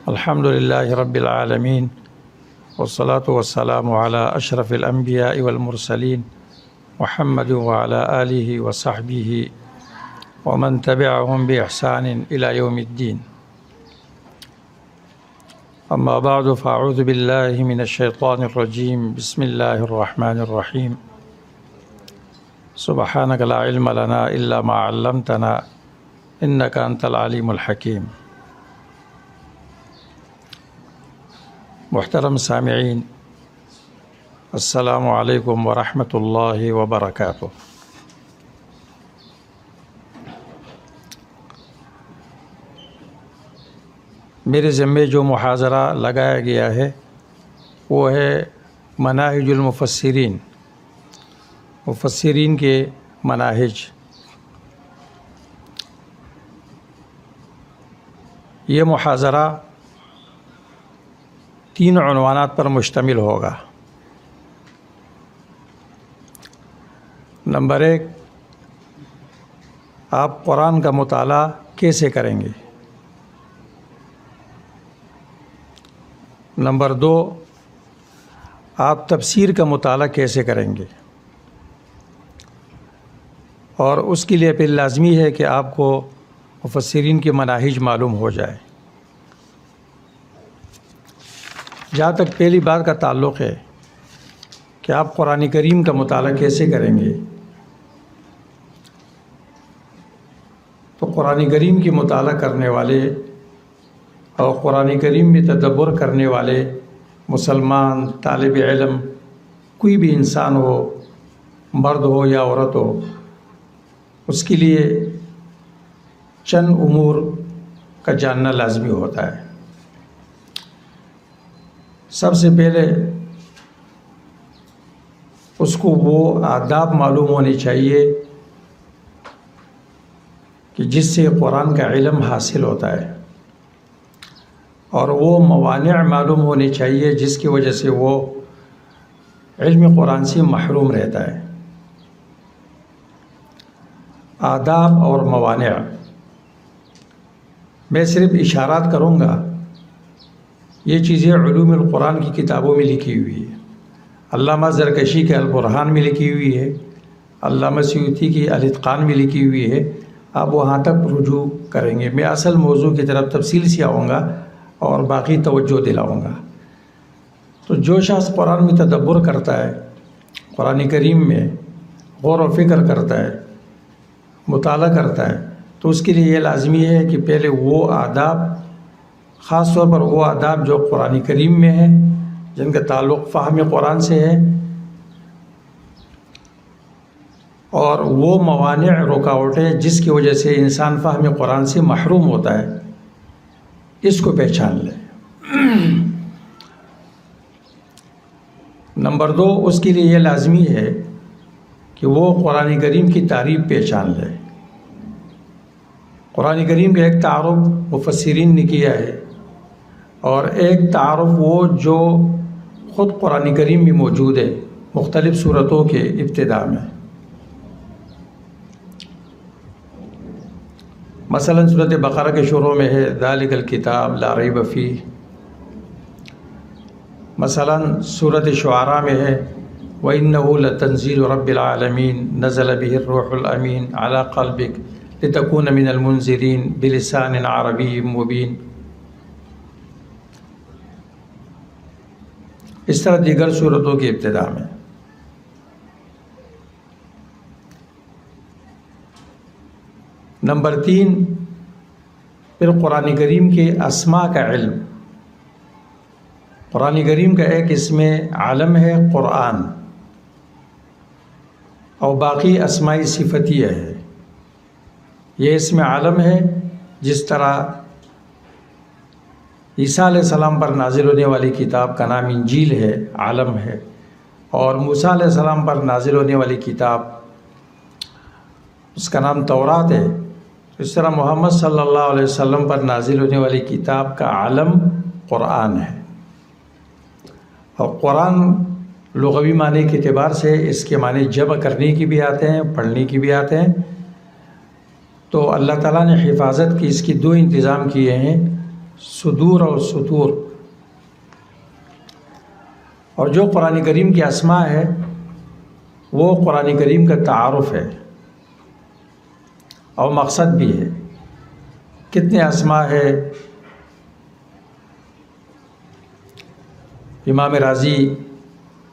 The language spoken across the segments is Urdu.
الحمد لله رب العالمين والصلاة والسلام على أشرف الأنبياء والمرسلين محمد وعلى آله وصحبه ومن تبعهم بإحسان إلى يوم الدين. أما بعد فأعوذ بالله من الشيطان الرجيم. بسم الله الرحمن الرحيم. سبحانك لا علم لنا إلا ما علمتنا إنك أنت العليم الحكيم. محترم سامعین، السلام علیکم ورحمۃ اللہ وبرکاتہ۔ میرے ذمے جو محاضرہ لگایا گیا ہے وہ ہے مناہج المفسرین، مفسرین کے مناہج۔ یہ محاضرہ 3 عنوانات پر مشتمل ہوگا۔ نمبر 1، آپ قرآن کا مطالعہ کیسے کریں گے؟ نمبر 2، آپ تفسیر کا مطالعہ کیسے کریں گے؟ اور اس کے لیے پھر لازمی ہے کہ آپ کو مفسرین کے مناہج معلوم ہو جائے۔ جہاں تک پہلی بات کا تعلق ہے کہ آپ قرآن کریم کا مطالعہ کیسے کریں گے، تو قرآن کریم کی مطالعہ کرنے والے اور قرآن کریم میں تدبر کرنے والے مسلمان طالب علم، کوئی بھی انسان ہو، مرد ہو یا عورت ہو، اس کے لیے چند امور کا جاننا لازمی ہوتا ہے۔ سب سے پہلے اس کو وہ آداب معلوم ہونے چاہیے کہ جس سے قرآن کا علم حاصل ہوتا ہے، اور وہ موانع معلوم ہونے چاہیے جس کی وجہ سے وہ علم قرآن سے محروم رہتا ہے۔ آداب اور موانع میں صرف اشارات کروں گا، یہ چیزیں علوم القرآن کی کتابوں میں لکھی ہوئی ہے۔ علامہ زرکشی کے البرہان میں لکھی ہوئی ہے، علامہ سیوطی کی الاتقان میں لکھی ہوئی ہے۔ آپ وہاں تک رجوع کریں گے۔ میں اصل موضوع کی طرف تفصیل سے آؤں گا اور باقی توجہ دلاؤں گا۔ تو جو شخص قرآن میں تدبر کرتا ہے، قرآن کریم میں غور و فکر کرتا ہے، مطالعہ کرتا ہے، تو اس کے لیے یہ لازمی ہے کہ پہلے وہ آداب، خاص طور پر وہ آداب جو قرآن کریم میں ہیں، جن کا تعلق فہم قرآن سے ہے، اور وہ موانع، رکاوٹیں جس کی وجہ سے انسان فہم قرآن سے محروم ہوتا ہے، اس کو پہچان لے۔ نمبر 2، اس کے لیے یہ لازمی ہے کہ وہ قرآن کریم کی تعریف پہچان لے۔ قرآن کریم کا ایک تعارف مفسرین نے کیا ہے، اور ایک تعارف وہ جو خود قرآن کریم میں موجود ہے مختلف صورتوں کے ابتداء میں۔ مثلا سورۃ بقرہ کے شروع میں ہے ذالک الکتاب لا ریب فیہ۔ مثلا سورۃ شعراء میں ہے وَإِنَّهُ لَتَنزِيلُ رَبِّ الْعَالَمِينَ نَزَلَ بِهِ الرُّوحُ الْأَمِينُ عَلَى قَلْبِكَ لِتَكُونَ مِنَ الْمُنذِرِينَ بِلِسَانٍ عَرَبِيٍّ مُبِينٍ۔ اس طرح دیگر صورتوں کی ابتداء میں۔ نمبر 3، پھر قرآن کریم کے اسماء کا علم۔ قرآن کریم کا ایک اسم عالم ہے قرآن، اور باقی اسماء صفتیہ ہے۔ یہ اسم عالم ہے، جس طرح عیسیٰ علیہ السلام پر نازل ہونے والی کتاب کا نام انجیل ہے، عالم ہے، اور موسیٰ علیہ السلام پر نازل ہونے والی کتاب اس کا نام تورات ہے۔ اس طرح محمد صلی اللہ علیہ وسلم پر نازل ہونے والی کتاب کا عالم قرآن ہے۔ اور قرآن لغوی معنی کے اعتبار سے اس کے معنی جمع کرنے کی بھی آتے ہیں، پڑھنے کی بھی آتے ہیں۔ تو اللہ تعالیٰ نے حفاظت کی اس کی 2 انتظام کیے ہیں۔ صدور اور سطور. اور جو قرآن کریم کی اسماء ہے وہ قرآن کریم کا تعارف ہے اور مقصد بھی ہے. کتنے اسماء ہے؟ امام رازی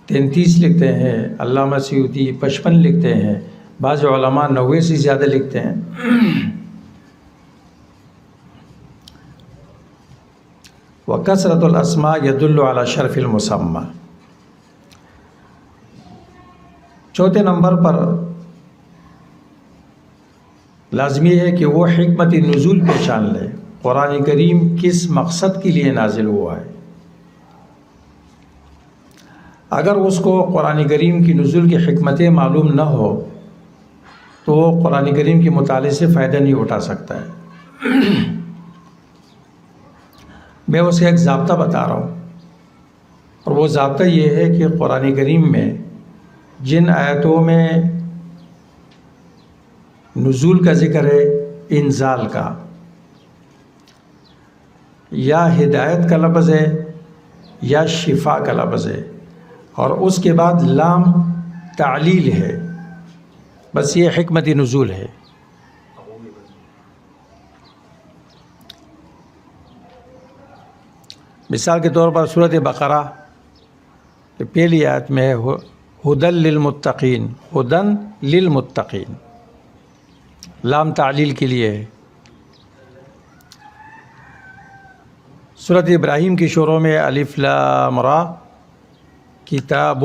33 لکھتے ہیں، علامہ سیوطی 55 لکھتے ہیں، بعض علماء 90 سے زیادہ لکھتے ہیں. وَكَثْرَةُ الْأَسْمَاءِ يَدُلُّ عَلَى شَرْفِ الْمُسَمَّى. چوتھے نمبر پر لازمی ہے کہ وہ حکمت نزول پہچان لے. قرآن کریم کس مقصد کے لیے نازل ہوا ہے. اگر اس کو قرآن کریم کی نزول کی حکمتیں معلوم نہ ہو تو وہ قرآن کریم کے مطالعے سے فائدہ نہیں اٹھا سکتا ہے. میں اسے ایک ضابطہ بتا رہا ہوں، اور وہ ضابطہ یہ ہے کہ قرآن کریم میں جن آیتوں میں نزول کا ذکر ہے، انزال کا، یا ہدایت کا لفظ ہے یا شفا کا لفظ ہے، اور اس کے بعد لام تعلیل ہے، بس یہ حکمت نزول ہے. مثال کے طور پر سورۃ بقرہ کہ پہلی آیت میں ہے ہدن للمتقین، ہدن للمتقین، لام تعلیل کے لیے ہے. سورۃ ابراہیم کی شروع میں الف لام را کتاب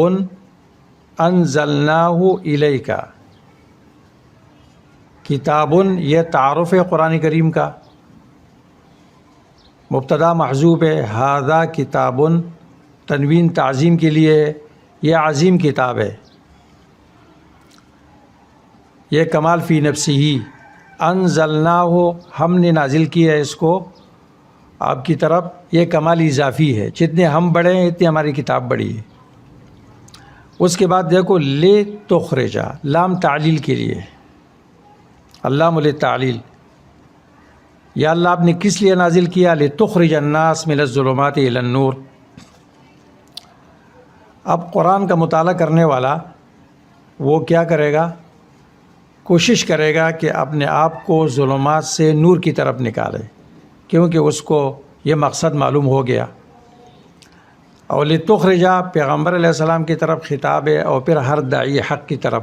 انزلناہ الیک. کتاب یہ تعارف ہے قرآن کریم کا، مبتدا محذوف ہے. ھذا کتاب تنوین تعظیم کے لیے ہے، یہ عظیم کتاب ہے، یہ کمال فی نفسی ہی. انزلناہ ہم نے نازل کیا ہے اس کو آپ کی طرف، یہ کمال اضافی ہے، جتنے ہم بڑے ہیں اتنی ہماری کتاب بڑی ہے. اس کے بعد دیکھو لے تخرجا، لام تعلیل کے لیے، اللام للتعلیل. یا اللہ آپ نے کس لیے نازل کیا؟ لتخرج الناس من الظلمات الی النور. اب قرآن کا مطالعہ کرنے والا وہ کیا کرے گا؟ کوشش کرے گا کہ اپنے آپ کو ظلمات سے نور کی طرف نکالے، کیونکہ اس کو یہ مقصد معلوم ہو گیا. اور لتخرجا پیغمبر علیہ السلام کی طرف خطاب ہے، اور پھر ہر داعی حق کی طرف.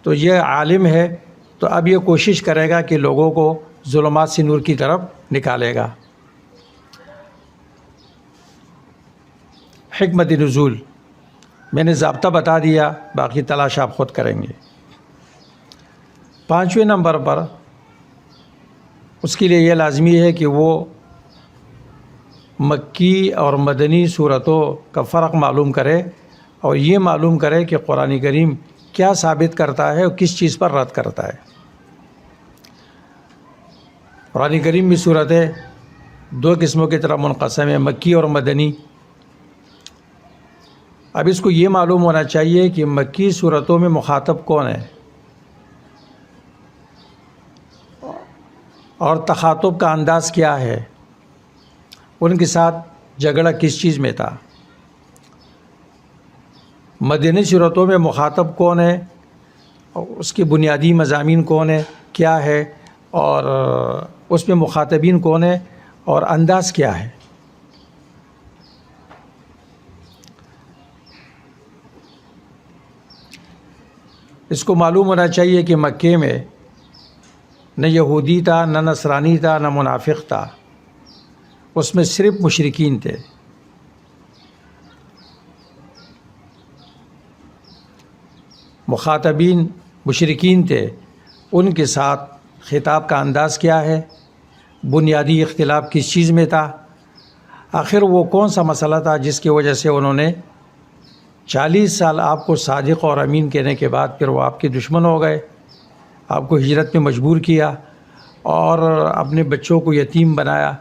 تو یہ عالم ہے تو اب یہ کوشش کرے گا کہ لوگوں کو ظلمات سے نور کی طرف نکالے گا. حکمت نزول میں نے ضابطہ بتا دیا، باقی تلاش آپ خود کریں گے. پانچویں نمبر پر اس کے لیے یہ لازمی ہے کہ وہ مکی اور مدنی صورتوں کا فرق معلوم کرے، اور یہ معلوم کرے کہ قرآن کریم کیا ثابت کرتا ہے اور کس چیز پر رد کرتا ہے. قرآن کریم میں صورتیں دو قسموں کی طرف منقسم ہیں، مکی اور مدنی. اب اس کو یہ معلوم ہونا چاہیے کہ مکی صورتوں میں مخاطب کون ہے اور تخاطب کا انداز کیا ہے، ان کے ساتھ جھگڑا کس چیز میں تھا. مدنی صورتوں میں مخاطب کون ہے اور اس کے بنیادی مضامین کون ہے، کیا ہے، اور اس میں مخاطبین کون ہے اور انداز کیا ہے. اس کو معلوم ہونا چاہیے کہ مکے میں نہ یہودی تھا، نہ نصرانی تھا، نہ منافق تھا، اس میں صرف مشرکین تھے. مخاطبین مشرکین تھے، ان کے ساتھ خطاب کا انداز کیا ہے، بنیادی اختلاف کس چیز میں تھا، آخر وہ کون سا مسئلہ تھا جس کی وجہ سے انہوں نے 40 سال آپ کو صادق اور امین کہنے کے بعد پھر وہ آپ کے دشمن ہو گئے، آپ کو ہجرت میں مجبور کیا اور اپنے بچوں کو یتیم بنایا،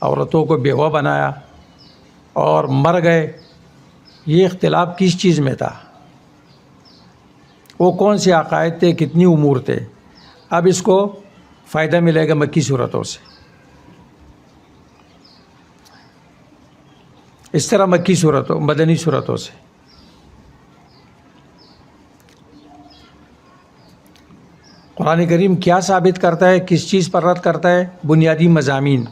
عورتوں کو بیوہ بنایا اور مر گئے. یہ اختلاف کس چیز میں تھا، وہ کون سے عقائد تھے، کتنی امور تھے. اب اس کو فائدہ ملے گا مکی صورتوں سے. اس طرح مکی صورتوں مدنی صورتوں سے قرآن کریم کیا ثابت کرتا ہے، کس چیز پر رد کرتا ہے؟ بنیادی مضامین.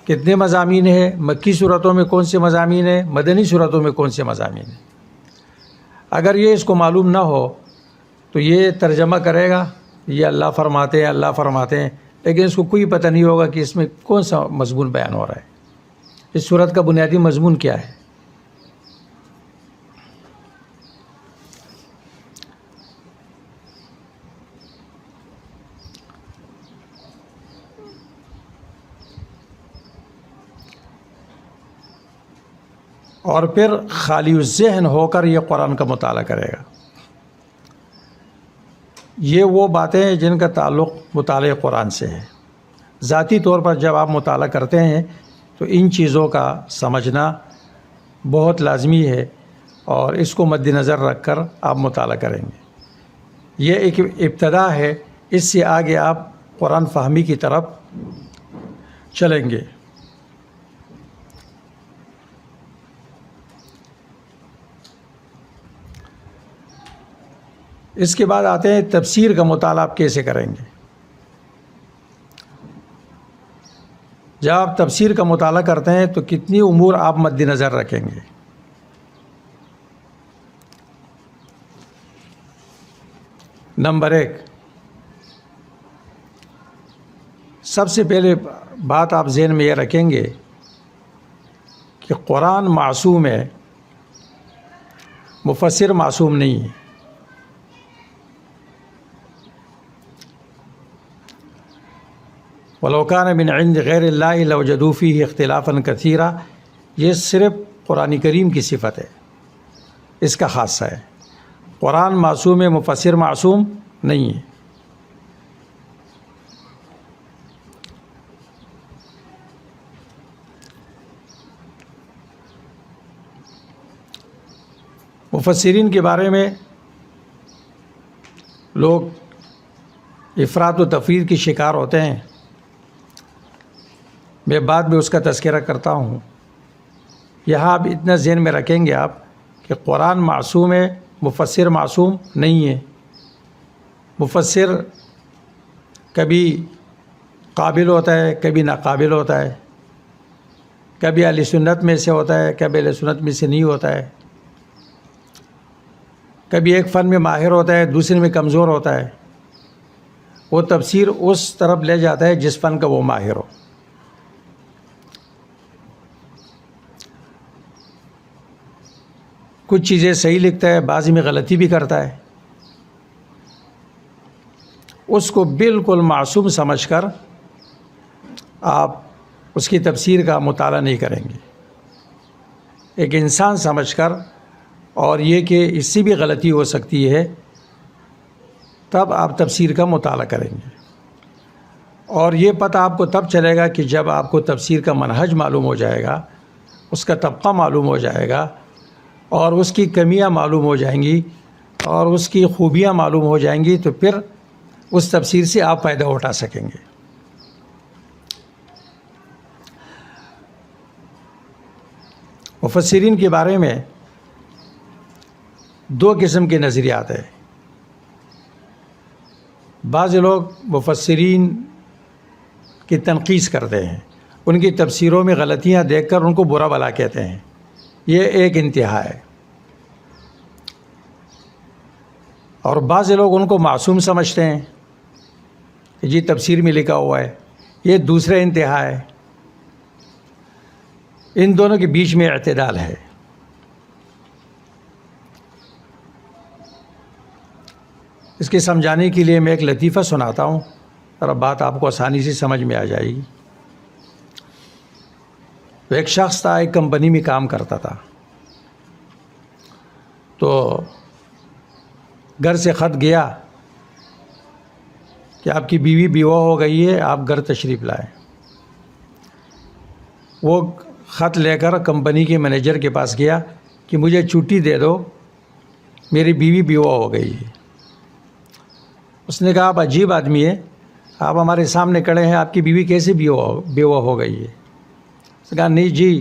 کتنے مضامین ہیں؟ مکی صورتوں میں کون سے مضامین ہیں، مدنی صورتوں میں کون سے مضامین ہیں. اگر یہ اس کو معلوم نہ ہو تو یہ ترجمہ کرے گا یہ اللہ فرماتے ہیں اللہ فرماتے ہیں، لیکن اس کو کوئی پتہ نہیں ہوگا کہ اس میں کون سا مضمون بیان ہو رہا ہے، اس صورت کا بنیادی مضمون کیا ہے. اور پھر خالی الذہن ہو کر یہ قرآن کا مطالعہ کرے گا. یہ وہ باتیں ہیں جن کا تعلق مطالعہ قرآن سے ہے. ذاتی طور پر جب آپ مطالعہ کرتے ہیں تو ان چیزوں کا سمجھنا بہت لازمی ہے، اور اس کو مد نظر رکھ کر آپ مطالعہ کریں گے. یہ ایک ابتدا ہے، اس سے آگے آپ قرآن فہمی کی طرف چلیں گے. اس کے بعد آتے ہیں تفسیر کا مطالعہ آپ کیسے کریں گے. جب آپ تفسیر کا مطالعہ کرتے ہیں تو کتنی امور آپ مد نظر رکھیں گے. نمبر 1، سب سے پہلے بات آپ ذہن میں یہ رکھیں گے کہ قرآن معصوم ہے، مفسر معصوم نہیں ہے. وَلَوْ كَانَ مِنْ عِنْدِ غَيْرِ اللَّهِ لَوْجَدُوا فِيهِ اخْتِلَافًا كَثِيرًا. یہ صرف قرآن کریم کی صفت ہے، اس کا خاصہ ہے. قرآن معصوم ہے، مفسر معصوم نہیں ہے. مفسرین کے بارے میں لوگ افراط و تفرید کی شکار ہوتے ہیں. میں بعد میں اس کا تذکرہ کرتا ہوں. یہاں آپ اتنا ذہن میں رکھیں گے آپ کہ قرآن معصوم ہے، مفسر معصوم نہیں ہے. مفسر کبھی قابل ہوتا ہے، کبھی ناقابل ہوتا ہے، کبھی اہل سنت میں سے ہوتا ہے، کبھی اہل سنت میں سے نہیں ہوتا ہے، کبھی ایک فن میں ماہر ہوتا ہے، دوسرے میں کمزور ہوتا ہے. وہ تفسیر اس طرف لے جاتا ہے جس فن کا وہ ماہر ہو. کچھ چیزیں صحیح لکھتا ہے، بعض میں غلطی بھی کرتا ہے. اس کو بالکل معصوم سمجھ کر آپ اس کی تفسیر کا مطالعہ نہیں کریں گے. ایک انسان سمجھ کر، اور یہ کہ اس سے بھی غلطی ہو سکتی ہے، تب آپ تفسیر کا مطالعہ کریں گے. اور یہ پتہ آپ کو تب چلے گا کہ جب آپ کو تفسیر کا منہج معلوم ہو جائے گا، اس کا طبقہ معلوم ہو جائے گا، اور اس کی کمیاں معلوم ہو جائیں گی، اور اس کی خوبیاں معلوم ہو جائیں گی، تو پھر اس تفسیر سے آپ فائدہ اٹھا سکیں گے. مفسرین کے بارے میں 2 قسم کے نظریات ہیں. بعض لوگ مفسرین کی تنقید کرتے ہیں، ان کی تفسیروں میں غلطیاں دیکھ کر ان کو برا بھلا کہتے ہیں. یہ ایک انتہا ہے. اور بعض لوگ ان کو معصوم سمجھتے ہیں کہ جی تفسیر میں لکھا ہوا ہے. یہ دوسرا انتہا ہے. ان دونوں کے بیچ میں اعتدال ہے. اس کے سمجھانے کے لیے میں ایک لطیفہ سناتا ہوں، اور اب بات آپ کو آسانی سے سمجھ میں آ جائے گی. تو ایک شخص تھا، ایک کمپنی میں کام کرتا تھا. تو گھر سے خط گیا کہ آپ کی بیوی بیوہ ہو گئی ہے، آپ گھر تشریف لائیں. وہ خط لے کر کمپنی کے مینیجر کے پاس گیا کہ مجھے چھٹی دے دو، میری بیوی بیوہ ہو گئی ہے. اس نے کہا آپ عجیب آدمی ہے، آپ ہمارے سامنے کھڑے ہیں، آپ کی بیوی کیسے بیوہ ہو گئی ہے؟ اس نے کہا نہیں جی،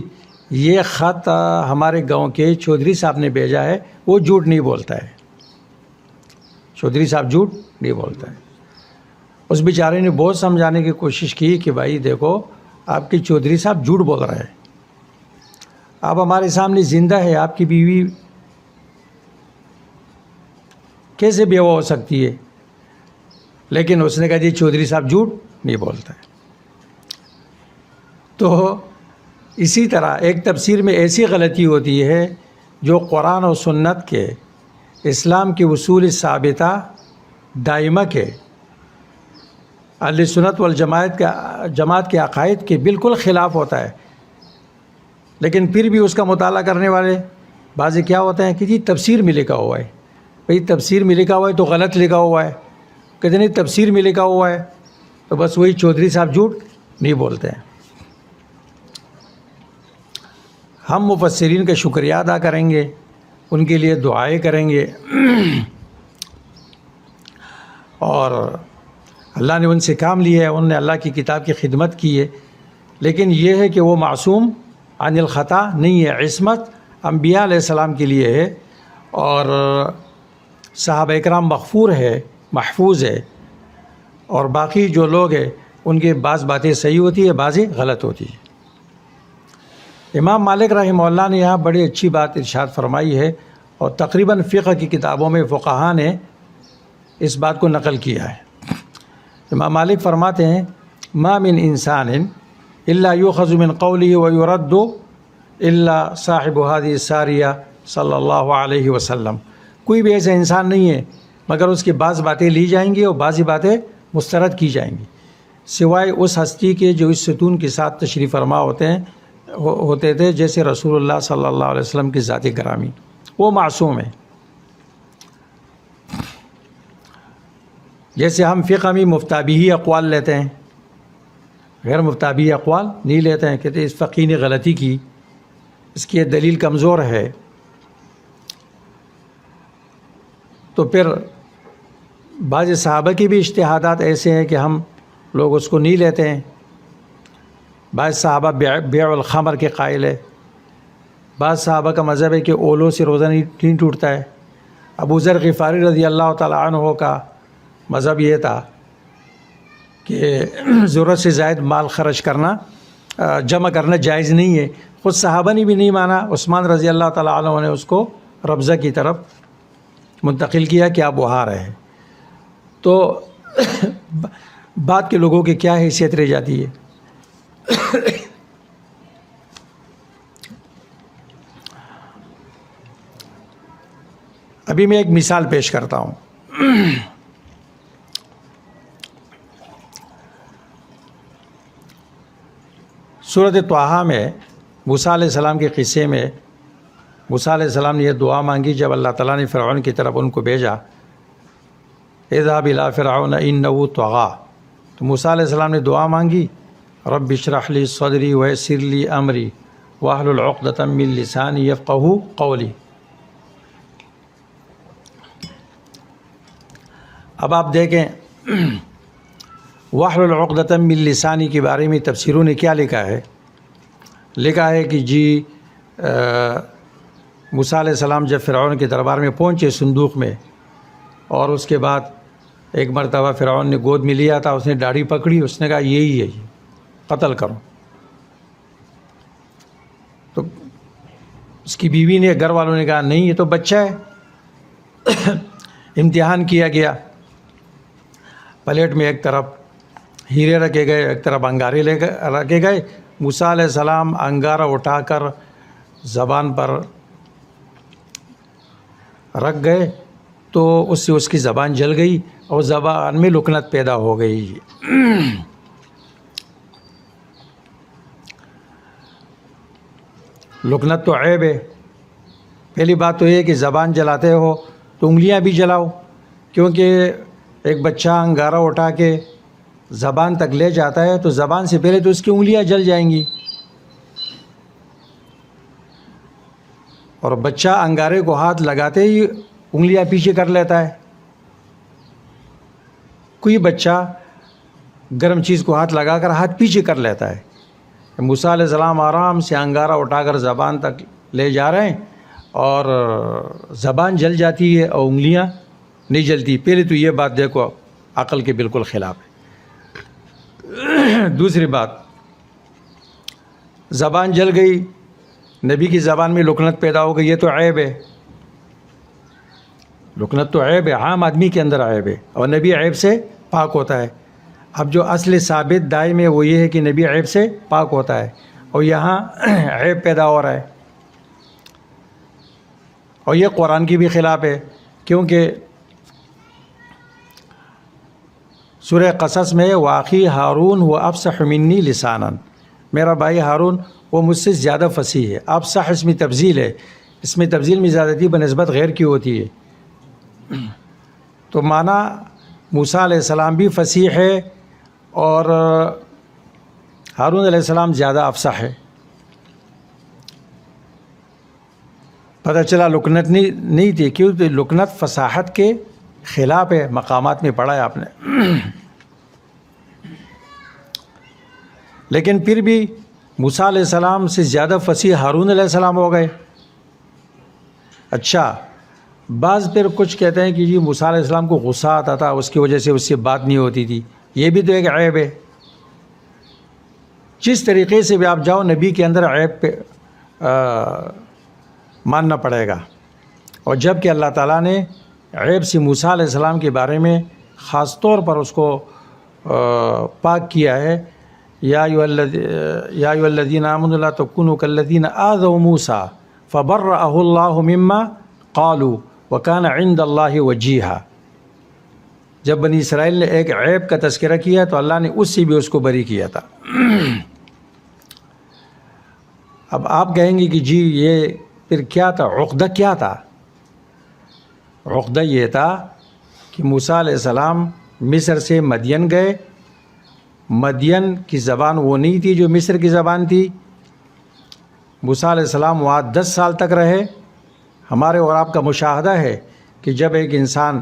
یہ خط ہمارے گاؤں کے چودھری صاحب نے بھیجا ہے، وہ جھوٹ نہیں بولتا ہے، چودھری صاحب جھوٹ نہیں بولتا ہے۔ اس بیچارے نے بہت سمجھانے کی کوشش کی کہ بھائی دیکھو آپ کے چودھری صاحب جھوٹ بول رہے ہیں، آپ ہمارے سامنے زندہ ہے، آپ کی بیوی کیسے بیوہ ہو سکتی ہے؟ لیکن اس نے کہا جی چودھری صاحب جھوٹ نہیں بولتا ہے۔ تو اسی طرح ایک تفسیر میں ایسی غلطی ہوتی ہے جو قرآن و سنت کے، اسلام کے اصول ثابتہ دائمہ کے، اہل سنت جماعت کے عقائد کے بالکل خلاف ہوتا ہے، لیکن پھر بھی اس کا مطالعہ کرنے والے بعضی کیا ہوتے ہیں کہ جی تفسیر میں لکھا ہوا ہے، بھئی تفسیر میں لکھا ہوا ہے تو غلط لکھا ہوا ہے، کہتے نہیں تفسیر میں لکھا ہوا ہے تو بس وہی چودھری صاحب جھوٹ نہیں بولتے ہیں۔ ہم مفسرین کا شکریہ ادا کریں گے، ان کے لیے دعائیں کریں گے، اور اللہ نے ان سے کام لیا ہے، انہوں نے اللہ کی کتاب کی خدمت کی ہے، لیکن یہ ہے کہ وہ معصوم عن الخطا نہیں ہے، عصمت انبیاء علیہ السلام کے لیے ہے، اور صحابہ اکرام مغفور ہے، محفوظ ہے، اور باقی جو لوگ ہیں ان کے بعض باتیں صحیح ہوتی ہے، بعضیں غلط ہوتی ہے۔ امام مالک رحمہ اللہ نے یہاں بڑی اچھی بات ارشاد فرمائی ہے، اور تقریباً فقہ کی کتابوں میں فقہاء نے اس بات کو نقل کیا ہے۔ امام مالک فرماتے ہیں ما من انسان الا یؤخذ من قوله ویرد الا صاحب هذه الساریہ صلی اللہ علیہ وسلم، کوئی بھی ایسا انسان نہیں ہے مگر اس کی بعض باتیں لی جائیں گی اور بعضی باتیں مسترد کی جائیں گی، سوائے اس ہستی کے جو اس ستون کے ساتھ تشریف فرما ہوتے تھے، جیسے رسول اللہ صلی اللہ علیہ وسلم کی ذات گرامی، وہ معصوم ہے۔ جیسے ہم فقہ میں مفتابی اقوال لیتے ہیں، غیر مفتابی اقوال نہیں لیتے ہیں، کہتے ہیں اس فقی نے غلطی کی، اس کی دلیل کمزور ہے، تو پھر بعض صحابہ کی بھی اجتہادات ایسے ہیں کہ ہم لوگ اس کو نہیں لیتے ہیں۔ بعض صحابہ بیع الخمر کے قائل ہے، بعض صحابہ کا مذہب ہے کہ اولوں سے روزہ نہیں ٹوٹتا ہے۔ ابو ذر غفاری رضی اللہ تعالیٰ عنہ کا مذہب یہ تھا کہ ضرورت سے زائد مال خرچ کرنا، جمع کرنا جائز نہیں ہے، خود صحابہ نے بھی نہیں مانا، عثمان رضی اللہ تعالیٰ عنہ نے اس کو ربضہ کی طرف منتقل کیا کہ آپ وہاں رہیں۔ تو بعد کے لوگوں کی کیا حیثیت رہ جاتی ہے؟ ابھی میں ایک مثال پیش کرتا ہوں۔ سورۃ طٰہٰ میں موسیٰ علیہ السلام کے قصے میں موسیٰ علیہ السلام نے یہ دعا مانگی جب اللہ تعالیٰ نے فرعون کی طرف ان کو بھیجا، اذهب إلى فرعون إنه طغى، تو موسیٰ علیہ السلام نے دعا مانگی رب اشرح لي صدری ويسر لي امری واحلل عقدۃ من لسانی یفقہوا قولی۔ اب آپ دیکھیں واحلل عقدۃ من لسانی کے بارے میں تفسیروں نے کیا لکھا ہے؟ لکھا ہے کہ جی موسیٰ علیہ السلام جب فرعون کے دربار میں پہنچے صندوق میں، اور اس کے بعد ایک مرتبہ فرعون نے گود میں لیا تھا، اس نے داڑھی پکڑی، اس نے کہا یہی ہے، یہ قتل کرو۔ تو اس کی بیوی نے، گھر والوں نے کہا نہیں یہ تو بچہ ہے۔ امتحان کیا گیا، پلیٹ میں ایک طرف ہیرے رکھے گئے، ایک طرف انگارے رکھے گئے۔ موسیٰ علیہ السلام انگارہ اٹھا کر زبان پر رکھ گئے تو اس سے اس کی زبان جل گئی اور زبان میں لکنت پیدا ہو گئی۔ لکنت تو عیب ہے۔ پہلی بات تو یہ کہ زبان جلاتے ہو تو انگلیاں بھی جلاؤ، کیونکہ ایک بچہ انگارہ اٹھا کے زبان تک لے جاتا ہے تو زبان سے پہلے تو اس کی انگلیاں جل جائیں گی، اور بچہ انگارے کو ہاتھ لگاتے ہی انگلیاں پیچھے کر لیتا ہے۔ کوئی بچہ گرم چیز کو ہاتھ لگا کر ہاتھ پیچھے کر لیتا ہے، موسیٰ علیہ السلام آرام سے انگارہ اٹھا کر زبان تک لے جا رہے ہیں اور زبان جل جاتی ہے اور انگلیاں نہیں جلتی. پہلے تو یہ بات دیکھو عقل کے بالکل خلاف ہے. دوسری بات، زبان جل گئی، نبی کی زبان میں لکنت پیدا ہو گئی، یہ تو عیب ہے. لکنت تو عیب ہے، عام آدمی کے اندر عیب ہے، اور نبی عیب سے پاک ہوتا ہے. اب جو اصل ثابت دائم ہے وہ یہ ہے کہ نبی عیب سے پاک ہوتا ہے، اور یہاں عیب پیدا ہو رہا ہے. اور یہ قرآن کی بھی خلاف ہے، کیونکہ سورہ قصص میں واقعی ہارون و افصح منی لسانا، میرا بھائی ہارون وہ مجھ سے زیادہ فصیح ہے. افصح اس میں تبذیل ہے، اس میں تبذیل میں زیادتی بنسبت غیر کی ہوتی ہے. تو معنی موسیٰ علیہ السلام بھی فصیح ہے اور ہارون علیہ السلام زیادہ افصح ہے. پتہ چلا لکنت نہیں تھی، کیونکہ لکنت فصاحت کے خلاف ہے. مقامات میں پڑھا ہے آپ نے. لیکن پھر بھی موسیٰ علیہ السلام سے زیادہ فصیح ہارون علیہ السلام ہو گئے. اچھا، بعض پھر کچھ کہتے ہیں کہ جی موسیٰ علیہ السلام کو غصہ آتا تھا، اس کی وجہ سے اس سے بات نہیں ہوتی تھی. یہ بھی تو ایک عیب ہے. جس طریقے سے بھی آپ جاؤ، نبی کے اندر عیب پہ ماننا پڑے گا. اور جب کہ اللہ تعالیٰ نے عیب سے موسیٰ علیہ السلام کے بارے میں خاص طور پر اس کو پاک کیا ہے. یا ایھا الذین آمنوا لا تکونوا کالذین آذوا موسیٰ فبرأہ اللہ مما قالوا وکان عند اللہ وجیہا. جب بنی اسرائیل نے ایک عیب کا تذکرہ کیا تو اللہ نے اس سے بھی اس کو بری کیا تھا. اب آپ کہیں گے کہ جی یہ پھر کیا تھا، عقدہ کیا تھا؟ عقدہ یہ تھا کہ موسیٰ علیہ السلام مصر سے مدین گئے. مدین کی زبان وہ نہیں تھی جو مصر کی زبان تھی. موسیٰ علیہ السلام وہاں 10 سال تک رہے. ہمارے اور آپ کا مشاہدہ ہے کہ جب ایک انسان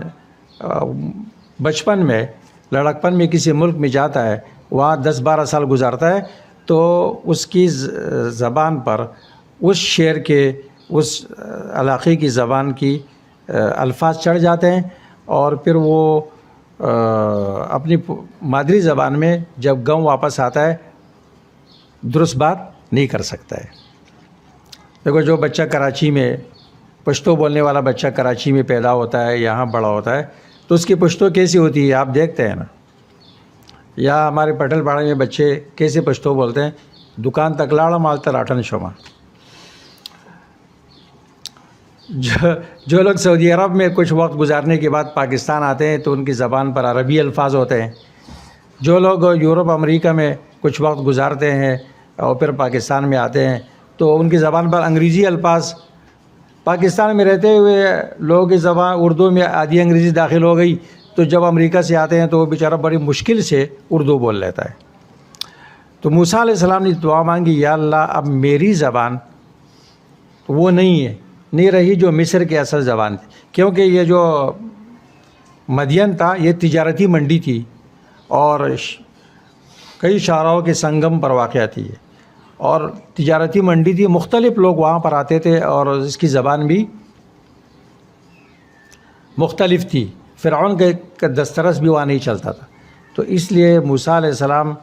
بچپن میں، لڑکپن میں کسی ملک میں جاتا ہے، وہاں 10-12 سال گزارتا ہے، تو اس کی زبان پر اس شہر کے، اس علاقے کی زبان کی الفاظ چڑھ جاتے ہیں، اور پھر وہ اپنی مادری زبان میں جب گاؤں واپس آتا ہے درست بات نہیں کر سکتا ہے. دیکھو، جو بچہ کراچی میں، پشتو بولنے والا بچہ کراچی میں پیدا ہوتا ہے، یہاں بڑا ہوتا ہے، تو اس کی پشتو کیسی ہوتی ہے آپ دیکھتے ہیں نا. یا ہمارے پٹل پاڑے میں بچے کیسے پشتو بولتے ہیں، دکان تک لاڑا مالتا راٹن شما. جو لوگ سعودی عرب میں کچھ وقت گزارنے کے بعد پاکستان آتے ہیں تو ان کی زبان پر عربی الفاظ ہوتے ہیں. جو لوگ یورپ امریکہ میں کچھ وقت گزارتے ہیں اور پھر پاکستان میں آتے ہیں تو ان کی زبان پر انگریزی الفاظ. پاکستان میں رہتے ہوئے لوگوں کی زبان اردو میں آدھی انگریزی داخل ہو گئی، تو جب امریکہ سے آتے ہیں تو وہ بیچارہ بڑی مشکل سے اردو بول لیتا ہے. تو موسیٰ علیہ السلام نے دعا مانگی، یا اللہ اب میری زبان وہ نہیں رہی جو مصر کی اصل زبان تھی. کیونکہ یہ جو مدین تھا یہ تجارتی منڈی تھی اور کئی شاہراہوں کے سنگم پر واقع تھی، اور تجارتی منڈی تھی، مختلف لوگ وہاں پر آتے تھے اور اس کی زبان بھی مختلف تھی. فرعون کا دسترس بھی وہاں نہیں چلتا تھا. تو اس لیے موسیٰ علیہ السلام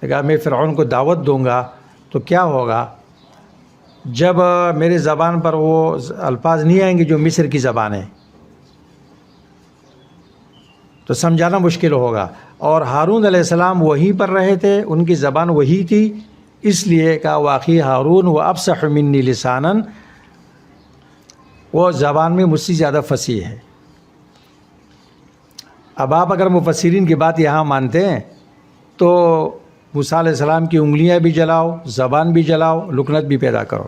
نے کہا میں فرعون کو دعوت دوں گا تو کیا ہوگا جب میرے زبان پر وہ الفاظ نہیں آئیں گے جو مصر کی زبان ہے، تو سمجھانا مشکل ہوگا. اور ہارون علیہ السلام وہیں پر رہے تھے، ان کی زبان وہی تھی، اس لیے کہا واقعی ہارون و افصح منی لسانا، وہ زبان میں مجھ سے زیادہ فصیح ہے. اب آپ اگر مفسرین کی بات یہاں مانتے ہیں تو موسیٰ علیہ السلام کی انگلیاں بھی جلاؤ، زبان بھی جلاؤ، لکنت بھی پیدا کرو.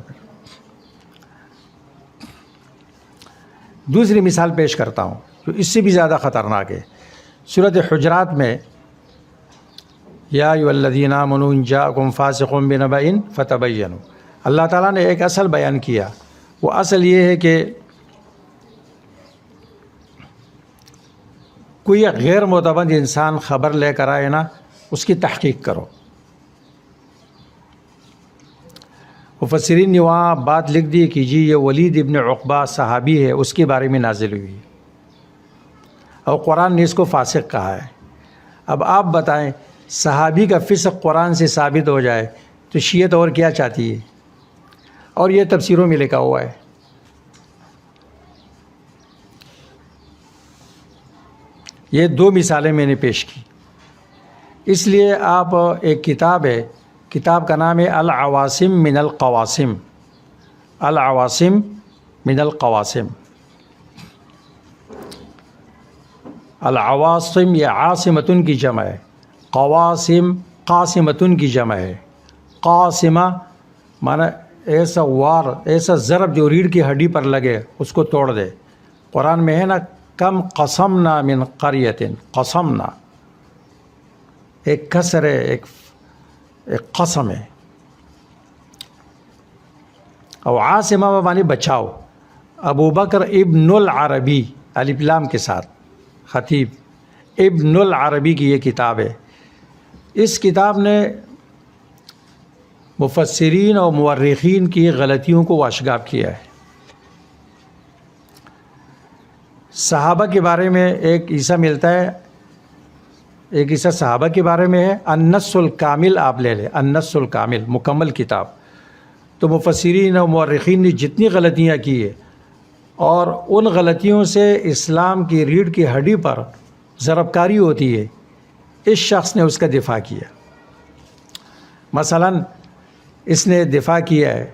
دوسری مثال پیش کرتا ہوں جو اس سے بھی زیادہ خطرناک ہے. سورۃ حجرات میں یا ایھا الذین آمنوا ان جاءکم فاسق بنبأ فتبینوا، اللہ تعالیٰ نے ایک اصل بیان کیا. وہ اصل یہ ہے کہ کوئی غیر معتمد انسان خبر لے کر آئے نا، اس کی تحقیق کرو. مفسرین نے وہاں بات لکھ دی کہ جی یہ ولید ابن عقبہ صحابی ہے، اس کے بارے میں نازل ہوئی ہے، اور قرآن نے اس کو فاسق کہا ہے۔ اب آپ بتائیں، صحابی کا فسق قرآن سے ثابت ہو جائے تو شیعت اور کیا چاہتی ہے؟ اور یہ تفسیروں میں لکھا ہوا ہے۔ یہ دو مثالیں میں نے پیش کی۔ اس لیے آپ ایک کتاب ہے، کتاب کا نام ہے العواصم من القواسم، العواصم من القواسم۔ العواصم یہ عاصمتن کی جمع ہے، قواسم قاسمتن کی جمع ہے۔ قاسمہ معنی ایسا وار، ایسا ضرب جو ریڑھ کی ہڈی پر لگے اس کو توڑ دے۔ قرآن میں ہے نا، کم قسمنا من قریۃ، قسمنا ایک کسر ہے، ایک قسم ہے۔ اور عاصمہ معنی بچاؤ۔ ابو بکر ابن العربی الف لام کے ساتھ، خطیب ابن العربی کی یہ کتاب ہے۔ اس کتاب نے مفسرین اور مورخین کی غلطیوں کو واشگاف کیا ہے۔ صحابہ کے بارے میں ایک حصہ ملتا ہے، ایک حصہ صحابہ کے بارے میں ہے۔ النص الکامل آپ لے لیں، النص الکامل مکمل کتاب۔ تو مفسرین اور مورخین نے جتنی غلطیاں کی ہے، اور ان غلطیوں سے اسلام کی ریڑھ کی ہڈی پر ضرب کاری ہوتی ہے، اس شخص نے اس کا دفاع کیا۔ مثلاً اس نے دفاع کیا ہے،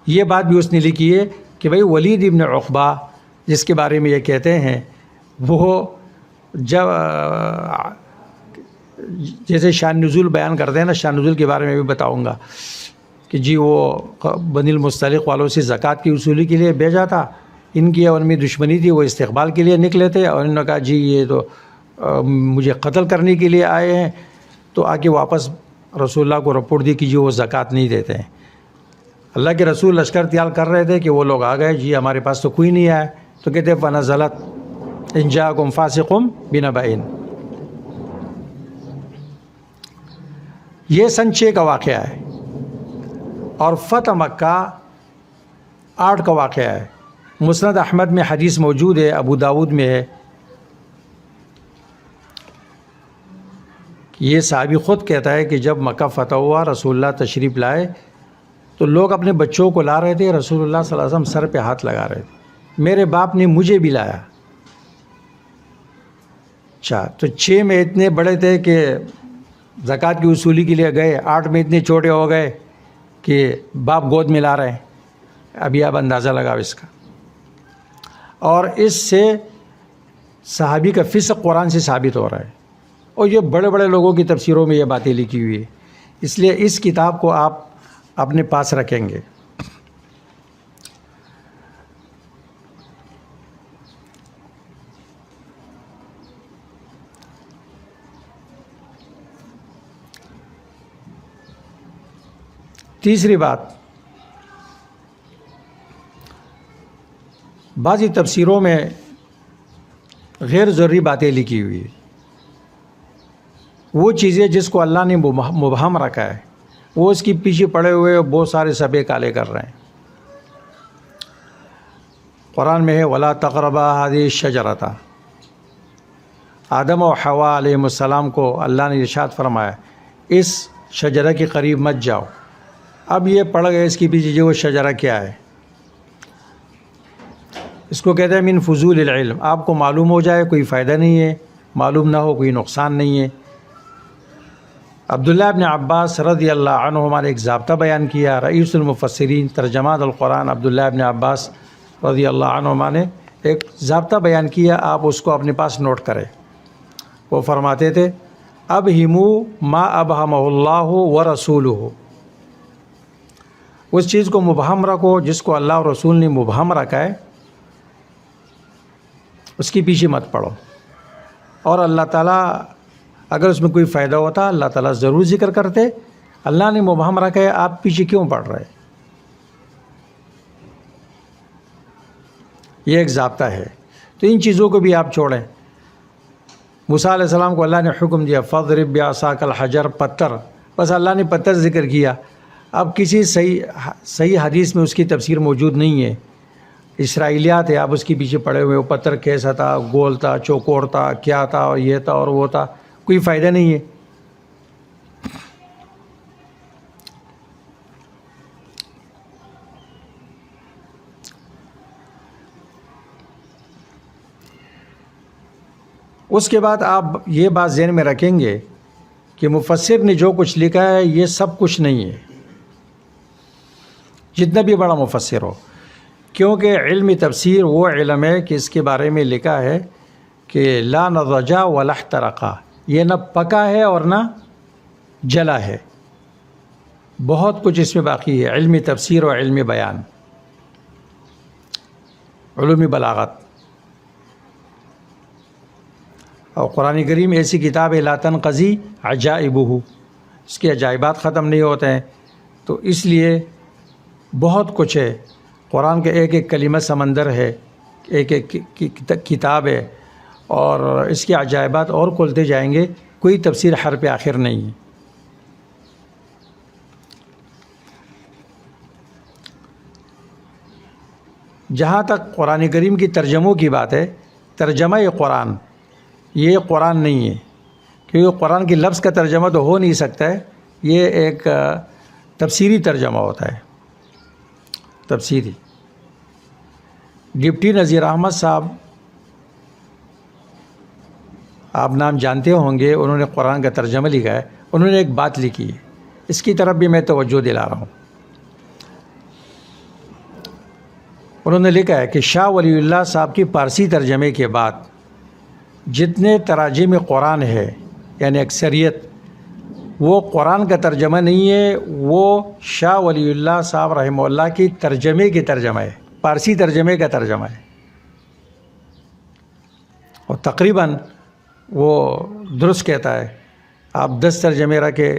یہ بات بھی اس نے لکھی ہے کہ بھئی ولید ابن عقبہ جس کے بارے میں یہ کہتے ہیں، وہ جب جیسے شان نزول بیان کرتے ہیں نا، شان نزول کے بارے میں بھی بتاؤں گا کہ جی وہ بنی المصطلق والوں سے زکوٰۃ کی وصولی کے لیے بھیجا تھا، ان کی ان میں دشمنی تھی، وہ استقبال کے لیے نکلے تھے، اور انہوں نے کہا جی یہ تو مجھے قتل کرنے کے لیے آئے ہیں، تو آ کے واپس رسول اللہ کو رپورٹ دی کہ جی وہ زکوٰۃ نہیں دیتے ہیں۔ اللہ کے رسول لشکر تیار کر رہے تھے کہ وہ لوگ آ گئے، جی ہمارے پاس تو کوئی نہیں آیا، تو کہتے فنزلت ان جاءکم فاسق بنبأ۔ یہ سن 6 کا واقعہ ہے، اور فتح مکہ 8 کا واقعہ ہے۔ مسند احمد میں حدیث موجود ہے، ابو داود میں ہے، یہ صحابی خود کہتا ہے کہ جب مکہ فتح ہوا، رسول اللہ تشریف لائے، تو لوگ اپنے بچوں کو لا رہے تھے، رسول اللہ صلی اللہ علیہ وسلم سر پہ ہاتھ لگا رہے تھے، میرے باپ نے مجھے بھی لایا۔ اچھا، تو 6 میں اتنے بڑے تھے کہ زکوٰۃ کی وصولی کے لیے گئے، 8 میں اتنے چھوٹے ہو گئے کہ باپ گود میں لا رہے ہیں۔ ابھی آپ اندازہ لگاؤ اس کا۔ اور اس سے صحابی کا فسق قرآن سے ثابت ہو رہا ہے، اور یہ بڑے بڑے لوگوں کی تفسیروں میں یہ باتیں لکھی ہوئی ہے۔ اس لیے اس کتاب کو آپ اپنے پاس رکھیں گے۔ تیسری بات، بعضی تفسیروں میں غیر ضروری باتیں لکھی ہوئی ہیں، وہ چیزیں جس کو اللہ نے مبہم رکھا ہے، وہ اس کی پیچھے پڑے ہوئے بہت سارے سبے کالے کر رہے ہیں۔ قرآن میں ہے وَلَا تَقْرَبَا هَذِهِ الشَّجَرَةَ، آدم و حوا علیہ السلام کو اللہ نے ارشاد فرمایا اس شجرہ کے قریب مت جاؤ۔ اب یہ پڑھ گئے اس کے پیچھے جو وہ شجرہ کیا ہے، اس کو کہتے ہیں من فضول العلم، آپ کو معلوم ہو جائے کوئی فائدہ نہیں ہے، معلوم نہ ہو کوئی نقصان نہیں ہے۔ عبداللہ ابن عباس رضی اللہ عنہما نے ایک ضابطہ بیان کیا، رئیس المفسرین ترجمات القرآن عبداللہ ابن عباس رضی اللہ عنہما نے ایک ضابطہ بیان کیا، آپ اس کو اپنے پاس نوٹ کریں۔ وہ فرماتے تھے ابہموا ما ابہمہ اللہ ورسولہ، اس چیز کو مبہم رکھو جس کو اللہ اور رسول نے مبہم رکھا ہے، اس کے پیچھے مت پڑو۔ اور اللہ تعالیٰ اگر اس میں کوئی فائدہ ہوتا اللہ تعالیٰ ضرور ذکر کرتے، اللہ نے مبہم رکھا ہے، آپ پیچھے کیوں پڑ رہے؟ یہ ایک ضابطہ ہے، تو ان چیزوں کو بھی آپ چھوڑیں۔ موسیٰ علیہ السلام کو اللہ نے حکم دیا فَاضْرِبْ بِعَصَاكَ الْحَجَرَ، پتھر، بس اللہ نے پتھر ذکر کیا، اب کسی صحیح حدیث میں اس کی تفسیر موجود نہیں ہے، اسرائیلیات ہے، آپ اس کے پیچھے پڑے ہوئے، وہ پتھر کیسا تھا، گول تھا، چوکور تھا، کیا تھا، اور یہ تھا اور وہ تھا، کوئی فائدہ نہیں ہے۔ اس کے بعد آپ یہ بات ذہن میں رکھیں گے کہ مفسر نے جو کچھ لکھا ہے یہ سب کچھ نہیں ہے، جتنا بھی بڑا مفسر ہو، کیونکہ علم تفسیر وہ علم ہے کہ اس کے بارے میں لکھا ہے کہ لا نضجا ولا احترقا، یہ نہ پکا ہے اور نہ جلا ہے، بہت کچھ اس میں باقی ہے، علم تفسیر اور علم بیان، علوم بلاغت۔ اور قرآن کریم ایسی کتاب ہے لا تنقضی عجائبہ، اس کے عجائبات ختم نہیں ہوتے ہیں، تو اس لیے بہت کچھ ہے، قرآن کا ایک ایک کلمہ سمندر ہے، ایک ایک کتاب ہے، اور اس کے عجائبات اور کھلتے جائیں گے، کوئی تفسیر حرف آخر نہیں ہے۔ جہاں تک قرآن کریم کی ترجموں کی بات ہے، ترجمہ قرآن یہ قرآن نہیں ہے، کیونکہ قرآن کے لفظ کا ترجمہ تو ہو نہیں سکتا ہے، یہ ایک تفسیری ترجمہ ہوتا ہے، تفسیری۔ ڈپٹی نذیر احمد صاحب آپ نام جانتے ہوں گے، انہوں نے قرآن کا ترجمہ لکھا ہے، انہوں نے ایک بات لکھی ہے، اس کی طرف بھی میں توجہ دلا رہا ہوں۔ انہوں نے لکھا ہے کہ شاہ ولی اللہ صاحب کی پارسی ترجمے کے بعد جتنے تراجم قرآن ہے، یعنی اکثریت، وہ قرآن کا ترجمہ نہیں ہے، وہ شاہ ولی اللہ صاحب رحمہ اللہ کی ترجمے کی ترجمہ ہے، پارسی ترجمے کا ترجمہ ہے، اور تقریباً وہ درست کہتا ہے۔ آپ 10 ترجمے رکھے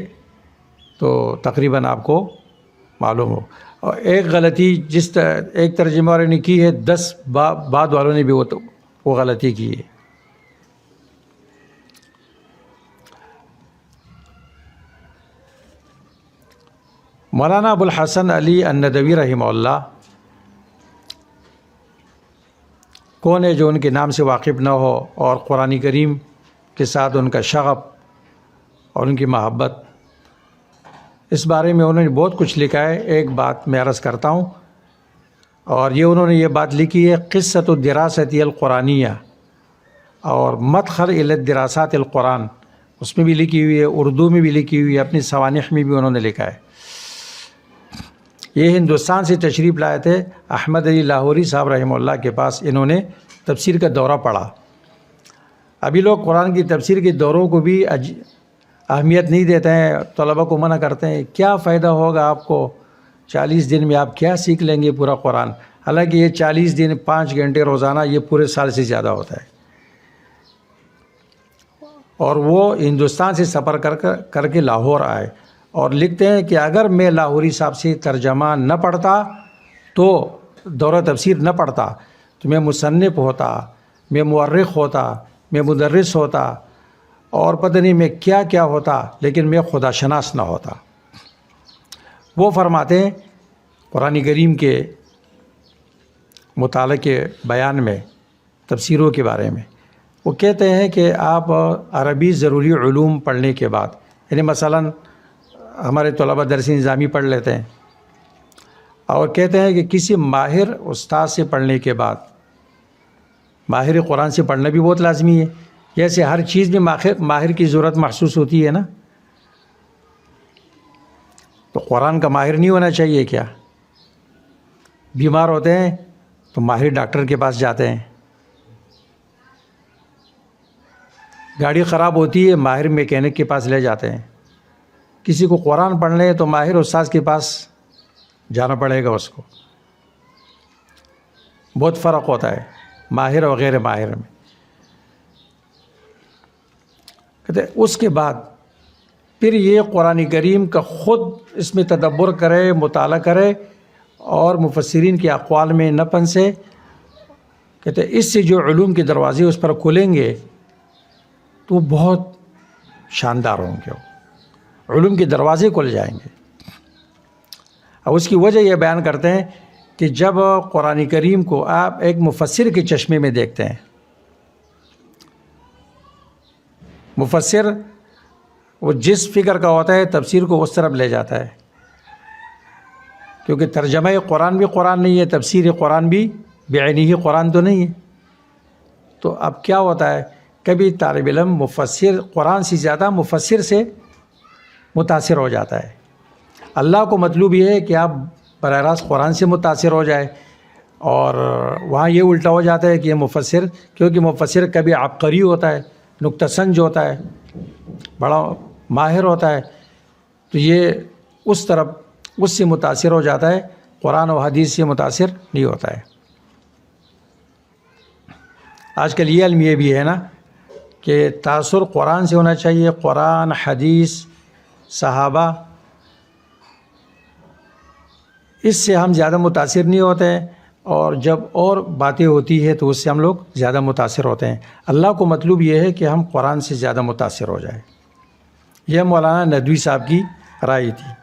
تو تقریباً آپ کو معلوم ہو، اور ایک غلطی ایک ترجمہ والے نے کی ہے، 10 بعد والوں نے بھی وہ غلطی کی ہے۔ مولانا ابوالحسن علی الندوی رحمہ اللہ کون ہے جو ان کے نام سے واقف نہ ہو، اور قرآن کریم کے ساتھ ان کا شغف اور ان کی محبت، اس بارے میں انہوں نے بہت کچھ لکھا ہے۔ ایک بات میں عرض کرتا ہوں، اور یہ انہوں نے یہ بات لکھی ہے، قصۃ الدراست القرآنیہ اور مدخل الی الدراسات القرآن، اس میں بھی لکھی ہوئی ہے، اردو میں بھی لکھی ہوئی ہے، اپنی سوانح میں بھی انہوں نے لکھا ہے۔ یہ ہندوستان سے تشریف لائے تھے احمد علی لاہوری صاحب رحمہ اللہ کے پاس، انہوں نے تفسیر کا دورہ پڑھا۔ ابھی لوگ قرآن کی تفسیر کے دوروں کو بھی اہمیت نہیں دیتے ہیں، طلبہ کو منع کرتے ہیں، کیا فائدہ ہوگا آپ کو، 40 دن میں آپ کیا سیکھ لیں گے پورا قرآن، حالانکہ یہ 40 دن 5 گھنٹے روزانہ یہ پورے سال سے زیادہ ہوتا ہے۔ اور وہ ہندوستان سے سفر کر کے لاہور آئے، اور لکھتے ہیں کہ اگر میں لاہوری صاحب سے ترجمہ نہ پڑھتا، تو دورہ تفسیر نہ پڑھتا، تو میں مصنف ہوتا، میں مورخ ہوتا، میں مدرس ہوتا، اور پتہ نہیں میں کیا کیا ہوتا، لیکن میں خدا شناس نہ ہوتا۔ وہ فرماتے ہیں قرآن کریم کے مطالعے کے بیان میں، تفسیروں کے بارے میں، وہ کہتے ہیں کہ آپ عربی ضروری علوم پڑھنے کے بعد، یعنی مثلاً ہمارے طلبہ درس نظامی پڑھ لیتے ہیں، اور کہتے ہیں کہ کسی ماہر استاد سے پڑھنے کے بعد، ماہر قرآن سے پڑھنا بھی بہت لازمی ہے، جیسے ہر چیز میں ماہر کی ضرورت محسوس ہوتی ہے نا، تو قرآن کا ماہر نہیں ہونا چاہیے کیا؟ بیمار ہوتے ہیں تو ماہر ڈاکٹر کے پاس جاتے ہیں، گاڑی خراب ہوتی ہے ماہر میکینک کے پاس لے جاتے ہیں، کسی کو قرآن پڑھنا ہے تو ماہر استاد کے پاس جانا پڑے گا اس کو۔ بہت فرق ہوتا ہے ماہر اور غیر ماہر میں۔ کہتے ہیں اس کے بعد پھر یہ قرآن کریم کا خود اس میں تدبر کرے، مطالعہ کرے، اور مفسرین کے اقوال میں نہ پھنسے۔ کہتے ہیں اس سے جو علوم کے دروازے اس پر کھلیں گے تو وہ بہت شاندار ہوں گے، علوم کے دروازے کھل جائیں گے۔ اور اس کی وجہ یہ بیان کرتے ہیں کہ جب قرآن کریم کو آپ ایک مفسر کے چشمے میں دیکھتے ہیں، مفسر وہ جس فکر کا ہوتا ہے تفسیر کو اس طرف لے جاتا ہے، کیونکہ ترجمہ قرآن بھی قرآن نہیں ہے، تفسیر قرآن بھی بعینی ہی قرآن تو نہیں ہے۔ تو اب کیا ہوتا ہے، کبھی طالب علم مفسر قرآن سے زیادہ مفسر سے متاثر ہو جاتا ہے۔ اللہ کو مطلوب یہ ہے کہ آپ براہ راست قرآن سے متاثر ہو جائے، اور وہاں یہ الٹا ہو جاتا ہے کہ یہ مفسر، کیونکہ مفسر کبھی عبقری ہوتا ہے، نکتہ سنج ہوتا ہے، بڑا ماہر ہوتا ہے، تو یہ اس طرف اس سے متاثر ہو جاتا ہے، قرآن و حدیث سے متاثر نہیں ہوتا ہے۔ آج کل یہ علم یہ بھی ہے نا کہ تاثر قرآن سے ہونا چاہیے، قرآن، حدیث، صحابہ، اس سے ہم زیادہ متاثر نہیں ہوتے ہیں، اور جب اور باتیں ہوتی ہے تو اس سے ہم لوگ زیادہ متاثر ہوتے ہیں۔ اللہ کو مطلوب یہ ہے کہ ہم قرآن سے زیادہ متاثر ہو جائیں۔ یہ مولانا ندوی صاحب کی رائے تھی۔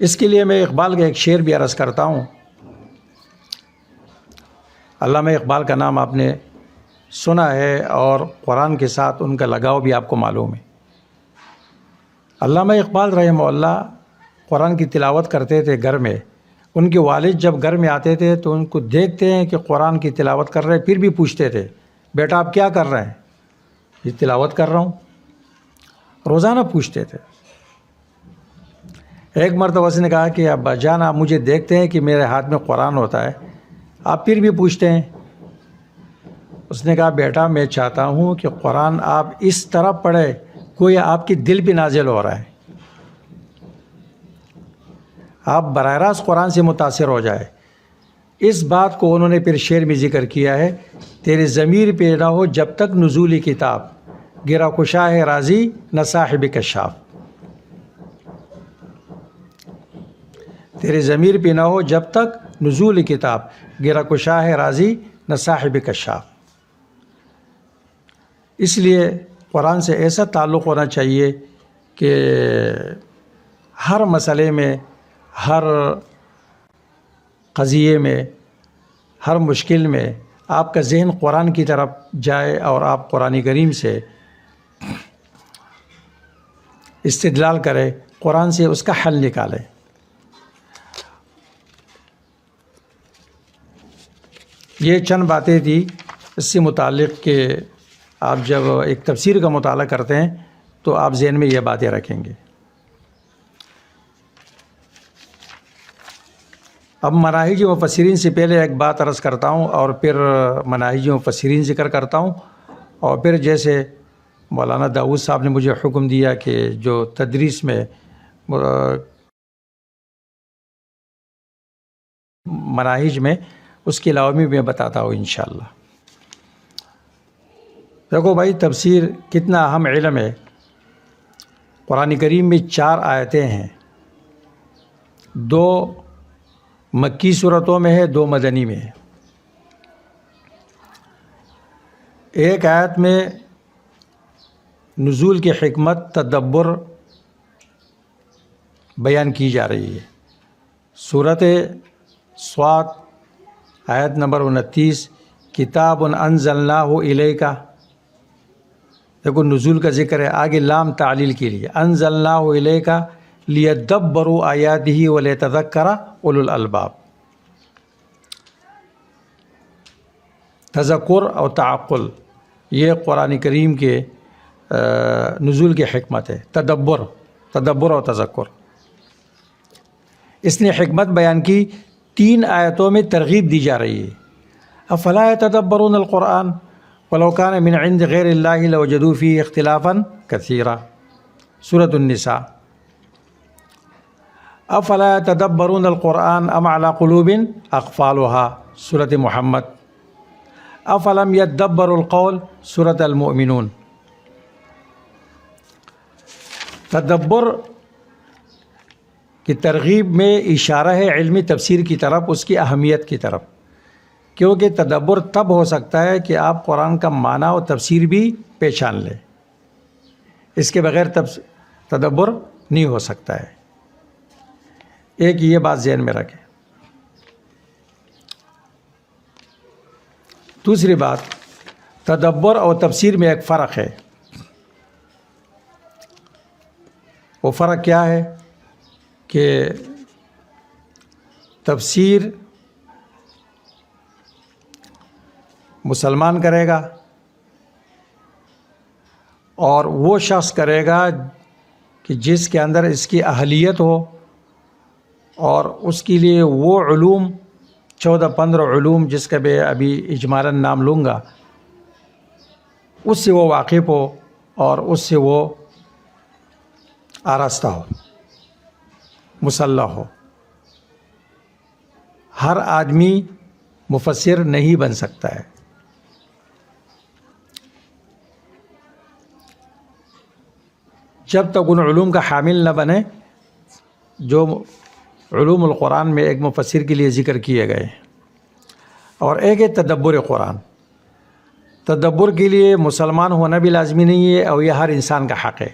اس کے لیے میں اقبال کا ایک شعر بھی عرض کرتا ہوں۔ علامہ اقبال کا نام آپ نے سنا ہے، اور قرآن کے ساتھ ان کا لگاؤ بھی آپ کو معلوم ہے۔ علامہ اقبال رحمہ اللہ قرآن کی تلاوت کرتے تھے گھر میں۔ ان کے والد جب گھر میں آتے تھے تو ان کو دیکھتے ہیں کہ قرآن کی تلاوت کر رہے، پھر بھی پوچھتے تھے، بیٹا آپ کیا کر رہے ہیں؟ یہ تلاوت کر رہا ہوں۔ روزانہ پوچھتے تھے۔ ایک مرتبہ اس نے کہا کہ ابا جان آپ مجھے دیکھتے ہیں کہ میرے ہاتھ میں قرآن ہوتا ہے، آپ پھر بھی پوچھتے ہیں؟ اس نے کہا بیٹا میں چاہتا ہوں کہ قرآن آپ اس طرح پڑھے گویا آپ کی دل پہ نازل ہو رہا ہے، آپ براہ راست قرآن سے متاثر ہو جائے۔ اس بات کو انہوں نے پھر شعر میں ذکر کیا ہے، تیرے ضمیر پہ نہ ہو جب تک نزول کتاب، گرا کشا ہے راضی نہ صاحب کشاف۔ تیرے ضمیر پہ نہ ہو جب تک نزول کتاب، گرا کشا ہے راضی نہ صاحب کشاف۔ اس لیے قرآن سے ایسا تعلق ہونا چاہیے کہ ہر مسئلے میں، ہر قضیے میں، ہر مشکل میں آپ کا ذہن قرآن کی طرف جائے، اور آپ قرآن کریم سے استدلال کرے، قرآن سے اس کا حل نکالے۔ یہ چند باتیں تھی اس سے متعلق کہ آپ جب ایک تفسیر کا مطالعہ کرتے ہیں تو آپ ذہن میں یہ باتیں رکھیں گے۔ اب مناہج مفسرین سے پہلے ایک بات عرض کرتا ہوں، اور پھر مناہج مفسرین ذکر کرتا ہوں، اور پھر جیسے مولانا داؤد صاحب نے مجھے حکم دیا کہ جو تدریس میں مناہج میں اس کے علاوہ بھی میں بتاتا ہوں انشاءاللہ۔ دیکھو بھائی، تفسیر کتنا اہم علم ہے۔ قرآن کریم میں 4 آیتیں ہیں، 2 مکی صورتوں میں ہے، 2 مدنی میں ہے۔ ایک آیت میں نزول کی حکمت، تدبر بیان کی جا رہی ہے۔ سورۃ صاد آیت نمبر 29، کتاب انزلناہ الیک، دیکھو نزول کا ذکر ہے، آگے لام تعلیل کے لیے، انزلناہ الیک لیدبروا آیاتہ ولیتذکر اولو الالباب۔ تذکر اور تعقل، یہ قرآن کریم کے نزول کی حکمت ہے، تدبر اور تذکر۔ اس نے حکمت بیان کی، 3 آیتوں میں ترغیب دی جا رہی ہے۔ افلا یتدبرون القرآن ولو کان من عند غیر اللہ لوجدوا فیہ اختلافا کثیرا، سورۃ النساء۔ افلا یتدبرون القرآن ام علی قلوب اقفالها، سورۃ محمد۔ افلم یدبروا القول، سورۃ المؤمنون۔ تدبر کی ترغیب میں اشارہ ہے علمی تفسیر کی طرف، اس کی اہمیت کی طرف، کیونکہ تدبر تب ہو سکتا ہے کہ آپ قرآن کا معنی و تفسیر بھی پہچان لیں، اس کے بغیر تدبر نہیں ہو سکتا ہے۔ ایک یہ بات ذہن میں رکھیں۔ دوسری بات، تدبر اور تفسیر میں ایک فرق ہے۔ وہ فرق کیا ہے کہ تفسیر مسلمان کرے گا اور وہ شخص کرے گا کہ جس کے اندر اس کی اہلیت ہو اور اس کے لیے وہ علوم 14-15 علوم جس کا میں ابھی اجمالاً نام لوں گا اس سے وہ واقف ہو اور اس سے وہ آراستہ ہو، مسلح ہو۔ ہر آدمی مفسر نہیں بن سکتا ہے۔ جب تک ان علوم کا حامل نہ بنے جو علوم القرآن میں ایک مفسر کے لیے ذکر کیے گئے ہیں۔ اور ایک ہے تدبر قرآن۔ تدبر کے لیے مسلمان ہونا بھی لازمی نہیں ہے اور یہ ہر انسان کا حق ہے۔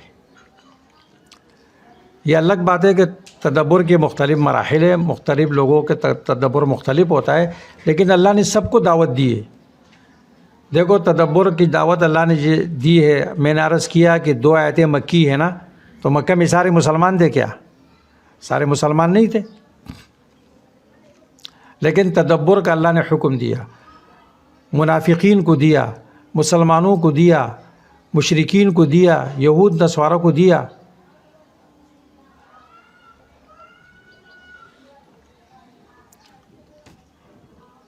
یہ الگ بات ہے کہ تدبر کے مختلف مراحل ہیں، مختلف لوگوں کے تدبر مختلف ہوتا ہے، لیکن اللہ نے سب کو دعوت دی ہے۔ دیکھو تدبر کی دعوت اللہ نے دی ہے۔ میں نے عرض کیا کہ 2 آیتیں مکی ہیں نا، تو مکہ میں سارے مسلمان تھے کیا؟ سارے مسلمان نہیں تھے، لیکن تدبر کا اللہ نے حکم دیا، منافقین کو دیا، مسلمانوں کو دیا، مشرکین کو دیا، یہود نصارہ کو دیا۔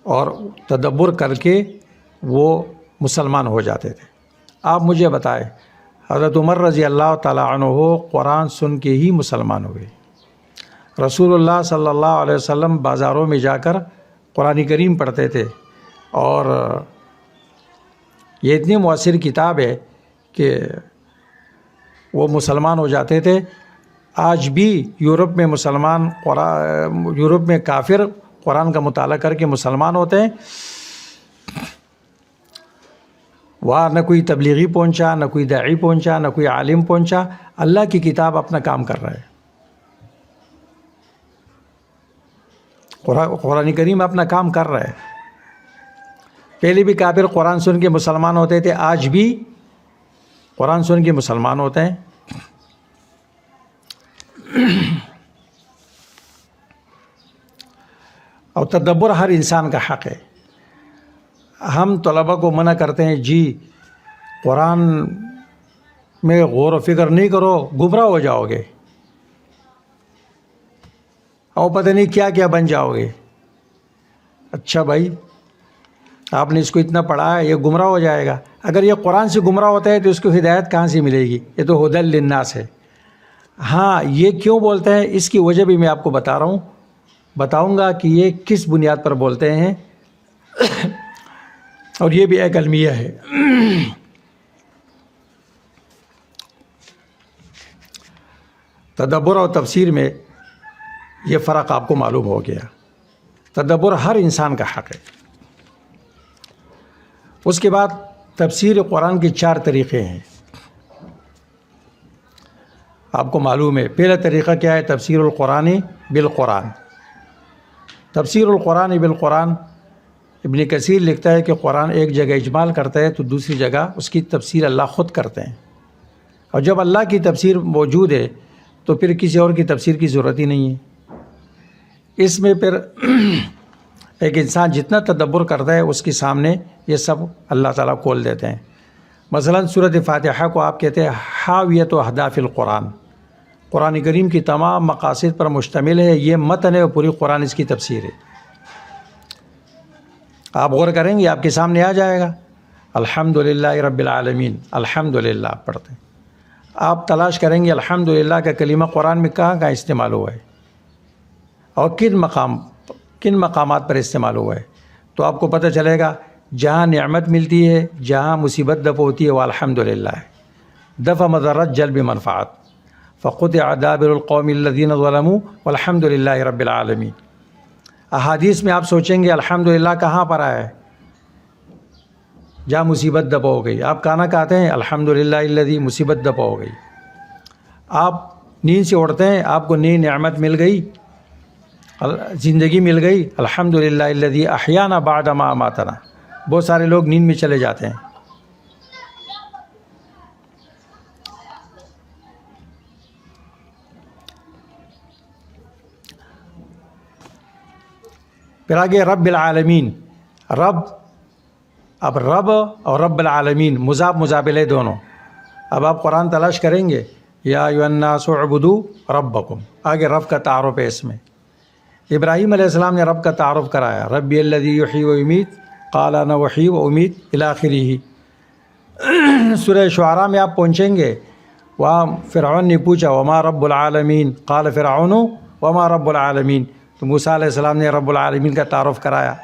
اور تدبر کر کے وہ مسلمان ہو جاتے تھے۔ آپ مجھے بتائیں، حضرت عمر رضی اللہ تعالیٰ عنہ قرآن سن کے ہی مسلمان ہوئے۔ رسول اللہ صلی اللہ علیہ وسلم بازاروں میں جا کر قرآن کریم پڑھتے تھے، اور یہ اتنی مؤثر کتاب ہے کہ وہ مسلمان ہو جاتے تھے۔ آج بھی یورپ میں یورپ میں کافر قرآن کا مطالعہ کر کے مسلمان ہوتے ہیں۔ وہاں نہ کوئی تبلیغی پہنچا، نہ کوئی داعی پہنچا، نہ کوئی عالم پہنچا، اللہ کی کتاب اپنا کام کر رہا ہے، قرآن کریم اپنا کام کر رہا ہے۔ پہلے بھی کافر قرآن سن کے مسلمان ہوتے تھے، آج بھی قرآن سن کے مسلمان ہوتے ہیں۔ اور تدبر ہر انسان کا حق ہے۔ ہم طلباء کو منع کرتے ہیں، جی قرآن میں غور و فکر نہیں کرو، گمراہ ہو جاؤ گے اور پتہ نہیں کیا کیا بن جاؤ گے۔ اچھا بھائی، آپ نے اس کو اتنا پڑھا ہے، یہ گمراہ ہو جائے گا۔ اگر یہ قرآن سے گمراہ ہوتا ہے تو اس کو ہدایت کہاں سے ملے گی؟ یہ تو ہدی للناس ہے۔ ہاں، یہ کیوں بولتے ہیں اس کی وجہ بھی میں آپ کو بتاؤں گا کہ یہ کس بنیاد پر بولتے ہیں، اور یہ بھی ایک المیہ ہے۔ تدبر اور تفسیر میں یہ فرق آپ کو معلوم ہو گیا۔ تدبر ہر انسان کا حق ہے۔ اس کے بعد تفسیر قرآن کے 4 طریقے ہیں، آپ کو معلوم ہے۔ پہلا طریقہ کیا ہے؟ تفسیر القرآن بالقرآن۔ تفسیر القرآن بالقرآن، ابن کثیر لکھتا ہے کہ قرآن ایک جگہ اجمال کرتا ہے تو دوسری جگہ اس کی تفسیر اللہ خود کرتے ہیں، اور جب اللہ کی تفسیر موجود ہے تو پھر کسی اور کی تفسیر کی ضرورت ہی نہیں ہے۔ اس میں پھر ایک انسان جتنا تدبر کرتا ہے اس کے سامنے یہ سب اللہ تعالیٰ کھول دیتے ہیں۔ مثلا سورۃ فاتحہ کو آپ کہتے ہیں حاویۃ اہداف القرآن، قرآن کریم کی تمام مقاصد پر مشتمل ہے، یہ متن ہے اور پوری قرآن اس کی تفسیر ہے۔ آپ غور کریں گے آپ کے سامنے آ جائے گا، الحمدللہ رب العالمین، الحمدللہ آپ پڑھتے ہیں۔ آپ تلاش کریں گے الحمدللہ کا کلمہ قرآن میں کہاں کہاں استعمال ہوا ہے اور کن مقامات پر استعمال ہوا ہے، تو آپ کو پتہ چلے گا جہاں نعمت ملتی ہے، جہاں مصیبت دفع ہوتی ہے وہ الحمدللہ ہے۔ دفع مضرت جلب منفعت، فقطع دابر القوم الذین ظلموا والحمد للہ رب العالمین۔ احادیث میں آپ سوچیں گے الحمدللہ کہاں پر آیا ہے؟ جہاں مصیبت دبا ہو گئی آپ کھانا کھاتے ہیں الحمدللہ الذی مصیبت دبا ہو گئی. آپ نیند سے اٹھتے ہیں آپ کو نئی نعمت مل گئی زندگی مل گئی الحمدللہ الذی احیانا بعد ما اماتنا. بہت سارے لوگ نیند میں چلے جاتے ہیں. پھر آگے رب العالمین. رب، اب رب اور رب العالمین مضاف مضاف الیہ دونوں. اب آپ قرآن تلاش کریں گے یا ایھا الناس اعبدوا ربکم، آگے رب کا تعارف ہے. اس میں ابراہیم علیہ السلام نے رب کا تعارف کرایا، ربی الذی یحیی و یمیت قال انا احیی و امیت الی آخرہ. سورہ شعراء میں آپ پہنچیں گے وہاں فرعون نے پوچھا وما رب العالمین قال فرعون وما رب العالمین، تو موسیٰ علیہ السلام نے رب العالمین کا تعارف کرایا.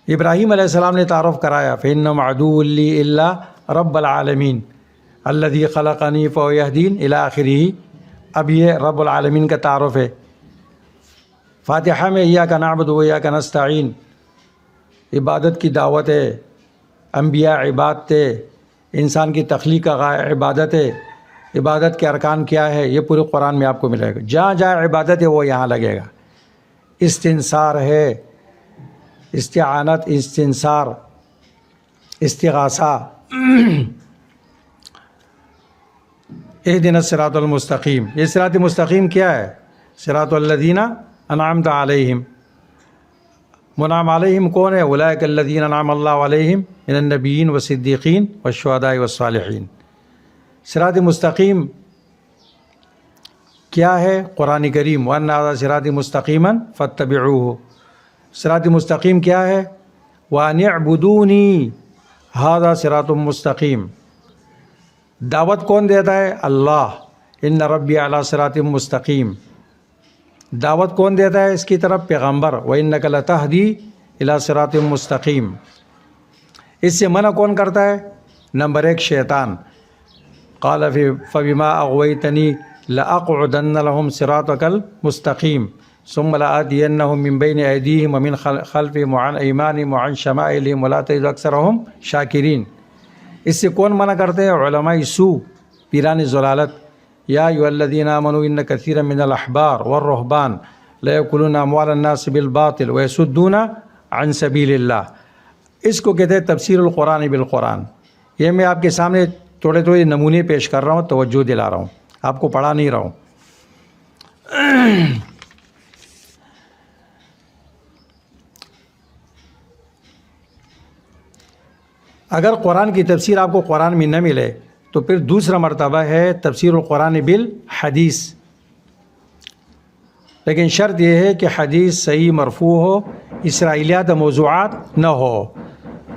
ابراہیم علیہ السلام نے تعارف کرایا فإنهم عدو لی الا رب العالمین الذی خلقنی فهو یہدین الی آخرہ. اب یہ رب العالمین کا تعارف ہے. فاتحہ میں ایاک نعبد و ایاک نستعین عبادت کی دعوت ہے، انبیاء عبادت ہے، انسان کی تخلیق کا عبادت ہے. عبادت کے ارکان کیا ہے یہ پورے قرآن میں آپ کو ملے گا. جہاں جہاں عبادت ہے وہ یہاں لگے گا. استنصار ہے، استعانت، استنصار، استغاثہ. اہدنا الصراط المستقیم. یہ صراط مستقیم کیا ہے؟ صراط الذین انعمت علیہم. منعم علیہم کون ہے؟ اولئک الذین انعم اللہ علیہم من النبیین والصدیقین والشہداء والصالحین. صراط مستقیم کیا ہے؟ قرآن کریم وَأَنَّ هَذَا صِرَاطِي مُسْتَقِيمًا فَاتَّبِعُوهُ. صراط مستقیم کیا ہے؟ وَأَنِ اعْبُدُونِي هَذَا صِرَاطٌ مُسْتَقِيم. دعوت کون دیتا ہے؟ اللہ. ان ربی علی صراط مستقیم. دعوت کون دیتا ہے اس کی طرف؟ پیغمبر. وَإِنَّكَ لَتَهْدِي إِلَى صِرَاطٍ مستقیم. اس سے منع کون کرتا ہے؟ نمبر 1 شیطان. قال فبما اغویتنی لأقعدن لهم صراطك المستقیم ثم لآتینہم من بین ایدیہم ومن خلفہم وعن ایمانہم وعن شمائلہم ولا تجد اکثرہم شاکرین. اس سے کون منع کرتے ہیں؟ علماء سوء، پیران ضلالت. یا ایھا الذین آمنوا ان کثیرا من الاحبار والرہبان لیأکلون اموال الناس بالباطل ویصدون عن سبیل اللہ. اس کو کہتے ہیں تفسیر القرآن بالقرآن. یہ میں آپ کے سامنے تھوڑے نمونے پیش کر رہا ہوں، توجہ دلا رہا ہوں، آپ کو پڑھا نہیں رہا ہوں. اگر قرآن کی تفسیر آپ کو قرآن میں نہ ملے تو پھر دوسرا مرتبہ ہے تفسیر القرآن بالحدیث. لیکن شرط یہ ہے کہ حدیث صحیح مرفوع ہو، اسرائیلیات و موضوعات نہ ہو.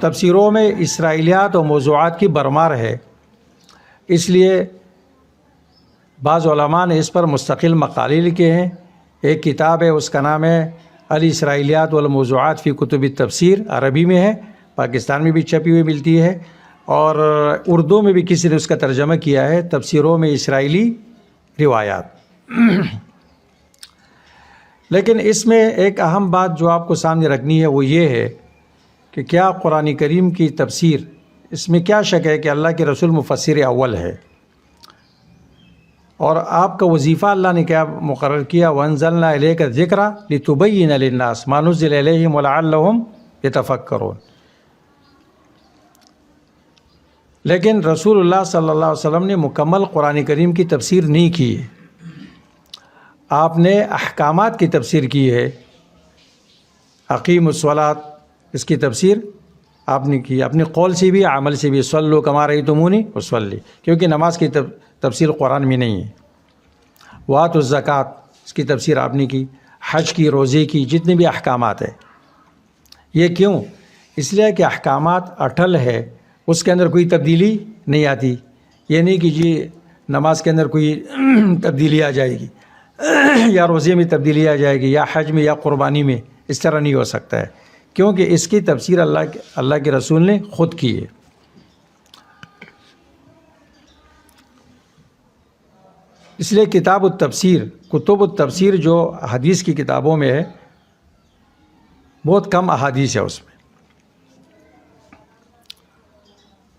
تفسیروں میں اسرائیلیات و موضوعات کی بھرمار ہے، اس لیے بعض علماء نے اس پر مستقل مقالے لکھے ہیں. ایک کتاب ہے اس کا نام ہے الاسرائیلیات والموضوعات فی کتب التفسیر، عربی میں ہے، پاکستان میں بھی چھپی ہوئی ملتی ہے، اور اردو میں بھی کسی نے اس کا ترجمہ کیا ہے، تفسیروں میں اسرائیلی روایات. لیکن اس میں ایک اہم بات جو آپ کو سامنے رکھنی ہے وہ یہ ہے کہ کیا قرآن کریم کی تفسیر، اس میں کیا شک ہے کہ اللہ کے رسول مفسر اول ہے، اور آپ کا وظیفہ اللہ نے کیا مقرر کیا؟ وَأَنزَلْنَا إِلَيْكَ الذِّكْرَ لِتُبَيِّنَ لِلنَّاسِ مَا نُزِّلَ إِلَيْهِمْ وَلَعَلَّهُمْ يَتَفَكَّرُونَ. لیکن رسول اللہ صلی اللہ علیہ وسلم نے مکمل قرآن کریم کی تفسیر نہیں کی ہے. آپ نے احکامات کی تفسیر کی ہے. اقیم الصلاۃ، اس کی تفسیر آپ نے کی اپنے قول سے بھی عمل سے بھی. صلوا کما رأیتمونی اصلی، کیونکہ نماز کی تفسیر قرآن میں نہیں ہے. وآتوا الزکوٰۃ، اس کی تفسیر آپ نے کی. حج کی، روزے کی، جتنے بھی احکامات ہیں. یہ کیوں؟ اس لیے کہ احکامات اٹل ہے، اس کے اندر کوئی تبدیلی نہیں آتی. یہ نہیں کہ جی نماز کے اندر کوئی تبدیلی آ جائے گی، یا روزے میں تبدیلی آ جائے گی، یا حج میں، یا قربانی میں. اس طرح نہیں ہو سکتا ہے، کیونکہ اس کی تفسیر اللہ کے رسول نے خود کی ہے. اس لیے کتب التفسیر جو حدیث کی کتابوں میں ہے بہت کم احادیث ہے اس میں.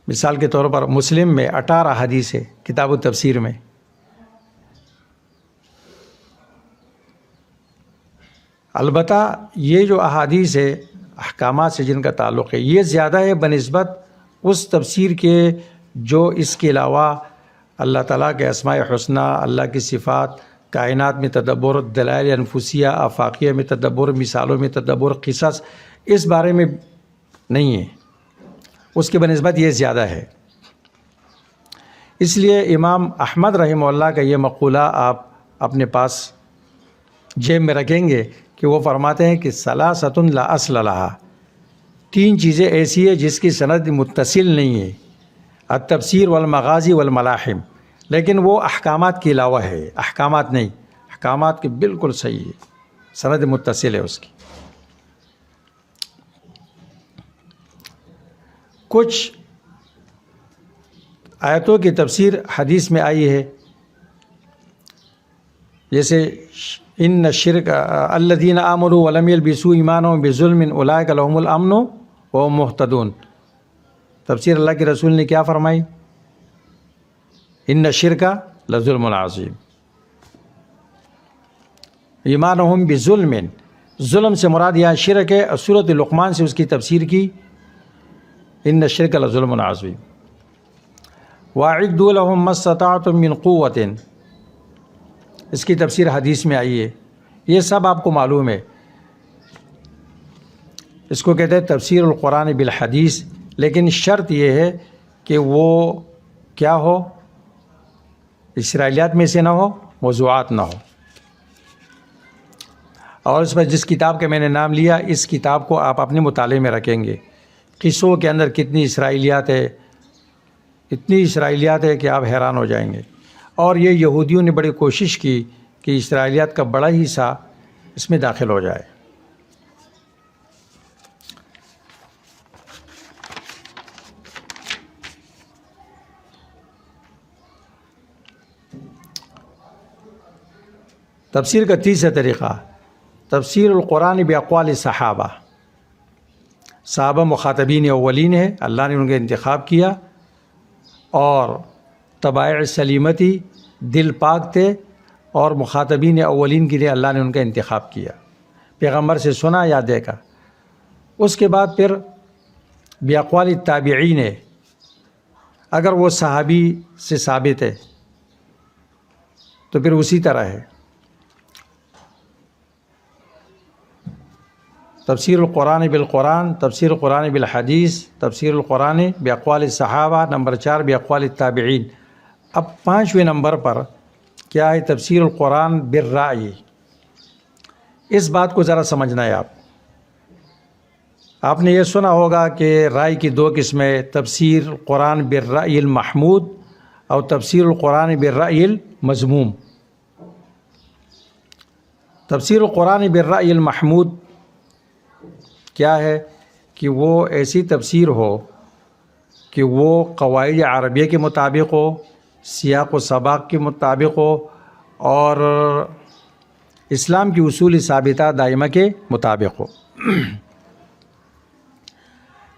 مثال کے طور پر مسلم میں 18 احادیث ہے کتاب التفسیر میں. البتہ یہ جو احادیث ہے احکامات سے جن کا تعلق ہے یہ زیادہ ہے بنسبت اس تفسیر کے جو اس کے علاوہ اللہ تعالیٰ کے اسماء حسنہ، اللہ کی صفات، کائنات میں تدبر، دلائل انفسیہ، آفاقیہ میں تدبر، مثالوں میں تدبر، قصص، اس بارے میں نہیں ہے. اس کے بنسبت یہ زیادہ ہے. اس لیے امام احمد رحمہ اللہ کا یہ مقولہ آپ اپنے پاس جیب میں رکھیں گے کہ وہ فرماتے ہیں کہ ثلاثۃ لا اصل لہا، 3 چیزیں ایسی ہیں جس کی سند متصل نہیں ہے. التفسیر والمغازی والملاحم، لیکن وہ احکامات کے علاوہ ہے، احکامات نہیں، احکامات کی بالکل صحیح ہے، سند متصل ہے اس کی. کچھ آیتوں کی تفسیر حدیث میں آئی ہے، جیسے ان الشرک الذین آمنوا ولم یلبسوا ایمانهم بظلم اولئک لهم الامن وهم مہتدون. تفسیر اللہ کے رسول نے کیا فرمائی؟ ان الشرک لظلم عظیم. ایمانهم بظلم، ظلم سے مراد یہاں شرک ہے. سورۃ لقمان سے اس کی تفسیر کی ان الشرک لظلم عظیم. واعدوا لهم ما استطعتم من قوۃ، اس کی تفسیر حدیث میں آئی ہے. یہ سب آپ کو معلوم ہے. اس کو کہتے ہیں تفسیر القرآن بالحدیث، لیکن شرط یہ ہے کہ وہ کیا ہو؟ اسرائیلیات میں سے نہ ہو، موضوعات نہ ہو. اور اس پر جس کتاب کا میں نے نام لیا، اس کتاب کو آپ اپنے مطالعے میں رکھیں گے. قصوں کے اندر کتنی اسرائیلیات ہے، اتنی اسرائیلیات ہے کہ آپ حیران ہو جائیں گے. اور یہ یہودیوں نے بڑی کوشش کی کہ اسرائیلیات کا بڑا ہی حصہ اس میں داخل ہو جائے. تفسیر کا تیسرا طریقہ تفسیر القرآن باقوال صحابہ. صحابہ مخاطبین اولین ہے، اللہ نے ان کا انتخاب کیا، اور طبائع سلیمتی، دل پاک تھے، اور مخاطبین اولین کے لیے اللہ نے ان کا انتخاب کیا. پیغمبر سے سنا یا دیکھا. اس کے بعد پھر باقوال التابعین ہے، اگر وہ صحابی سے ثابت ہے تو پھر اسی طرح ہے. تفسیر القرآن بالقرآن، تفسیر القرآن بالحدیث، تفسیر القرآن باقوال صحابہ. نمبر 4 باقوال التابعین. اب 5ویں نمبر پر کیا ہے؟ تفسیر القرآن بالرأی. اس بات کو ذرا سمجھنا ہے. آپ نے یہ سنا ہوگا کہ رائے کی 2 قسمیں، تفسیر القرآن بالرأی المحمود اور تفسیر القرآن بالرأی المذموم. تفسیر القرآن بالرأی المحمود کیا ہے؟ کہ وہ ایسی تفسیر ہو کہ وہ قواعد عربیہ کے مطابق ہو، سیاق و سباق کے مطابق ہو، اور اسلام کی اصول ثابتہ دائمہ کے مطابق ہو.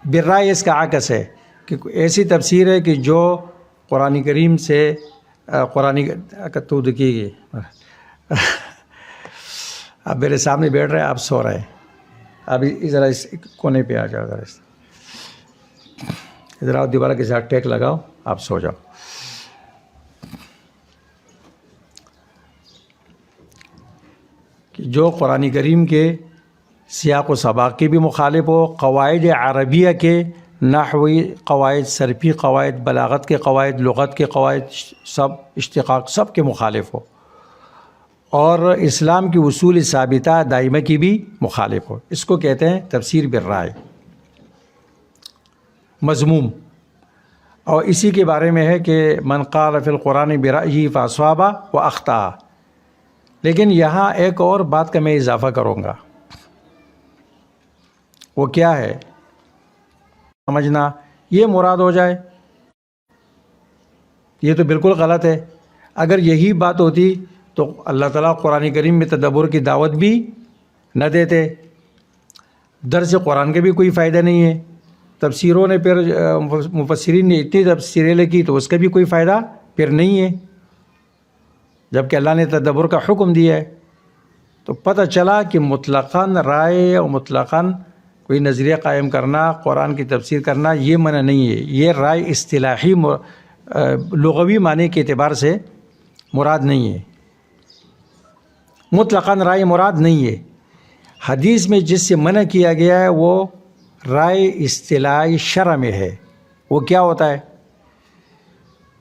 بالرأی اس کا عکس ہے کہ ایسی تفسیر ہے کہ جو قرآن کریم سے تو دیکھیے گی. اب میرے سامنے بیٹھ رہے ہیں، آپ سو رہے ہیں. ابھی ذرا اس کونے پہ آ جاؤ، ذرا آؤ، دوبارہ کے ساتھ ٹیک لگاؤ، آپ سو جاؤ. کہ جو قرآن کریم کے سیاق و سباق کے بھی مخالف ہو، قواعد عربیہ کے، نحوی قواعد، صرفی قواعد، بلاغت کے قواعد، لغت کے قواعد، سب اشتقاق سب کے مخالف ہو، اور اسلام کی اصول ثابتہ دائمہ کی بھی مخالف ہو. اس کو کہتے ہیں تفسیر بالرائے مذموم. اور اسی کے بارے میں ہے کہ من قال فی القرآن برأیہ فاصاب واخطأ. لیکن یہاں ایک اور بات کا میں اضافہ کروں گا. وہ کیا ہے؟ سمجھنا، یہ مراد ہو جائے یہ تو بالکل غلط ہے. اگر یہی بات ہوتی تو اللہ تعالیٰ قرآن کریم میں تدبر کی دعوت بھی نہ دیتے. درس قرآن کا بھی کوئی فائدہ نہیں ہے. تفسیروں نے پھر مفسرین نے اتنی تفسیریں لکھی تو اس کا بھی کوئی فائدہ پھر نہیں ہے، جبکہ اللہ نے تدبر کا حکم دیا ہے. تو پتہ چلا کہ مطلقاً رائے اور مطلقاً کوئی نظریہ قائم کرنا، قرآن کی تفسیر کرنا یہ منع نہیں ہے. یہ رائے اصطلاحی لغوی معنی کے اعتبار سے مراد نہیں ہے. مطلقاً رائے مراد نہیں ہے. حدیث میں جس سے منع کیا گیا ہے وہ رائے اصطلاحی شرع میں ہے. وہ کیا ہوتا ہے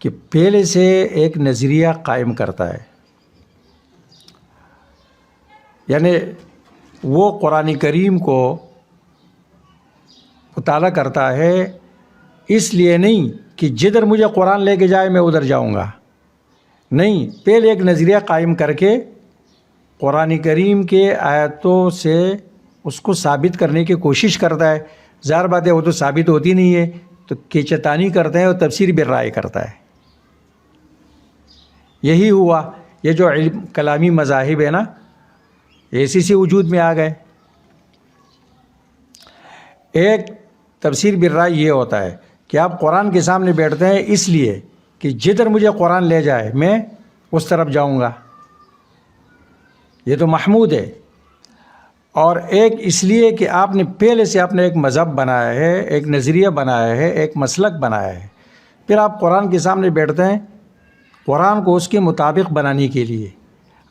کہ پہلے سے ایک نظریہ قائم کرتا ہے، یعنی وہ قرآن کریم کو مطالعہ کرتا ہے اس لیے نہیں کہ جدھر مجھے قرآن لے کے جائے میں ادھر جاؤں گا، نہیں، پہلے ایک نظریہ قائم کر کے قرآن کریم کے آیتوں سے اس کو ثابت کرنے کی کوشش کرتا ہے. ظاہر بات ہے وہ تو ثابت ہوتی نہیں ہے تو کیچتانی کرتے ہیں اور تفسیر بالرائے کرتا ہے. یہی ہوا. یہ جو علم کلامی مذاہب ہے نا، ایسی سی وجود میں آ گئے. ایک تفسیر بالرائے یہ ہوتا ہے کہ آپ قرآن کے سامنے بیٹھتے ہیں اس لیے کہ جدھر مجھے قرآن لے جائے میں اس طرف جاؤں گا، یہ تو محمود ہے. اور ایک اس لیے کہ آپ نے پہلے سے آپ نے ایک مذہب بنایا ہے، ایک نظریہ بنایا ہے، ایک مسلک بنایا ہے، پھر آپ قرآن کے سامنے بیٹھتے ہیں قرآن کو اس کے مطابق بنانے کے لیے.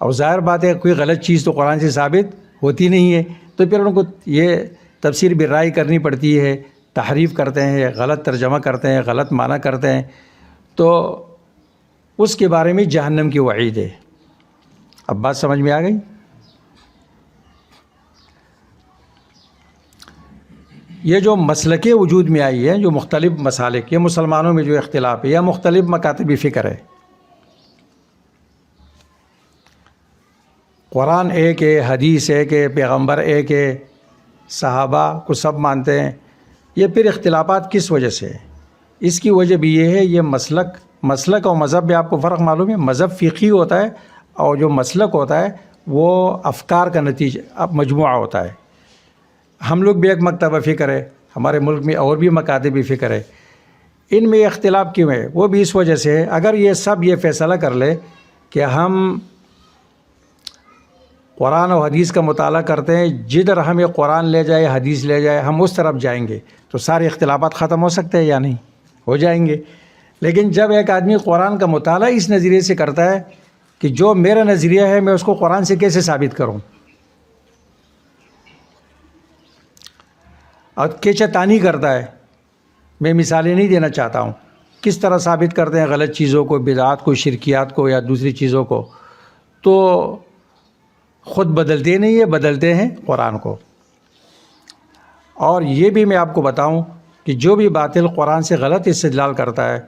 اور ظاہر بات ہے کوئی غلط چیز تو قرآن سے ثابت ہوتی نہیں ہے، تو پھر ان کو یہ تفسیر بالرائے کرنی پڑتی ہے. تحریف کرتے ہیں، غلط ترجمہ کرتے ہیں، غلط معنی کرتے ہیں، تو اس کے بارے میں جہنم کی وعید ہے. اب بات سمجھ میں آ گئی؟ یہ جو مسلکیں وجود میں آئی ہیں، جو مختلف مسالک، یہ مسلمانوں میں جو اختلاف ہے یا مختلف مکاتب فکر ہے. قرآن ایک ہے، حدیث ایک ہے، پیغمبر ایک ہے، صحابہ کو سب مانتے ہیں. یہ پھر اختلافات کس وجہ سے ہے؟ اس کی وجہ بھی یہ ہے، یہ مسلک اور مذہب میں آپ کو فرق معلوم ہے. مذہب فقہی ہوتا ہے اور جو مسلک ہوتا ہے وہ افکار کا نتیجہ اب مجموعہ ہوتا ہے. ہم لوگ بھی ایک مکتبہ فکر ہے، ہمارے ملک میں اور بھی مکاتب فکر ہے. ان میں اختلاف کیوں ہے؟ وہ بھی اس وجہ سے ہے. اگر یہ سب یہ فیصلہ کر لے کہ ہم قرآن و حدیث کا مطالعہ کرتے ہیں، جدھر ہمیں قرآن لے جائے، حدیث لے جائے، ہم اس طرف جائیں گے، تو سارے اختلافات ختم ہو سکتے ہیں یا نہیں؟ ہو جائیں گے. لیکن جب ایک آدمی قرآن کا مطالعہ اس نظریے سے کرتا ہے کہ جو میرا نظریہ ہے میں اس کو قرآن سے کیسے ثابت کروں، اور کیچتانی کرتا ہے، میں مثالیں نہیں دینا چاہتا ہوں، کس طرح ثابت کرتے ہیں غلط چیزوں کو، بدعات کو، شرکیات کو یا دوسری چیزوں کو، تو خود بدلتے نہیں ہیں، بدلتے ہیں قرآن کو. اور یہ بھی میں آپ کو بتاؤں کہ جو بھی باطل قرآن سے غلط استدلال کرتا ہے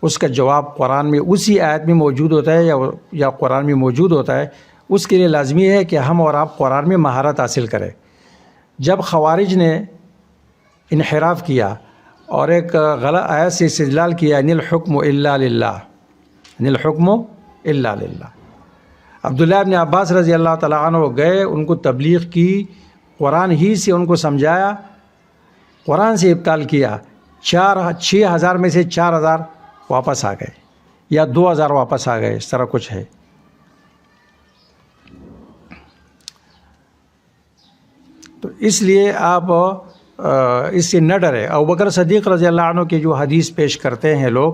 اس کا جواب قرآن میں اسی آیت میں موجود ہوتا ہے یا قرآن میں موجود ہوتا ہے. اس کے لیے لازمی ہے کہ ہم اور آپ قرآن میں مہارت حاصل کریں. جب خوارج نے انحراف کیا اور ایک غلط آیت سے استدلال کیا، ان الحکم الا للہ، ان الحکم الا للہ، عبداللہ ابن عباس رضی اللہ تعالیٰ عنہ گئے، ان کو تبلیغ کی، قرآن ہی سے ان کو سمجھایا، قرآن سے ابطال کیا. 6,000 میں سے 4,000 واپس آ گئے یا 2,000 واپس آ گئے، اس طرح کچھ ہے. تو اس لیے آپ اس سے نہ ڈرے. ابوبکر صدیق رضی اللہ عنہ کی جو حدیث پیش کرتے ہیں لوگ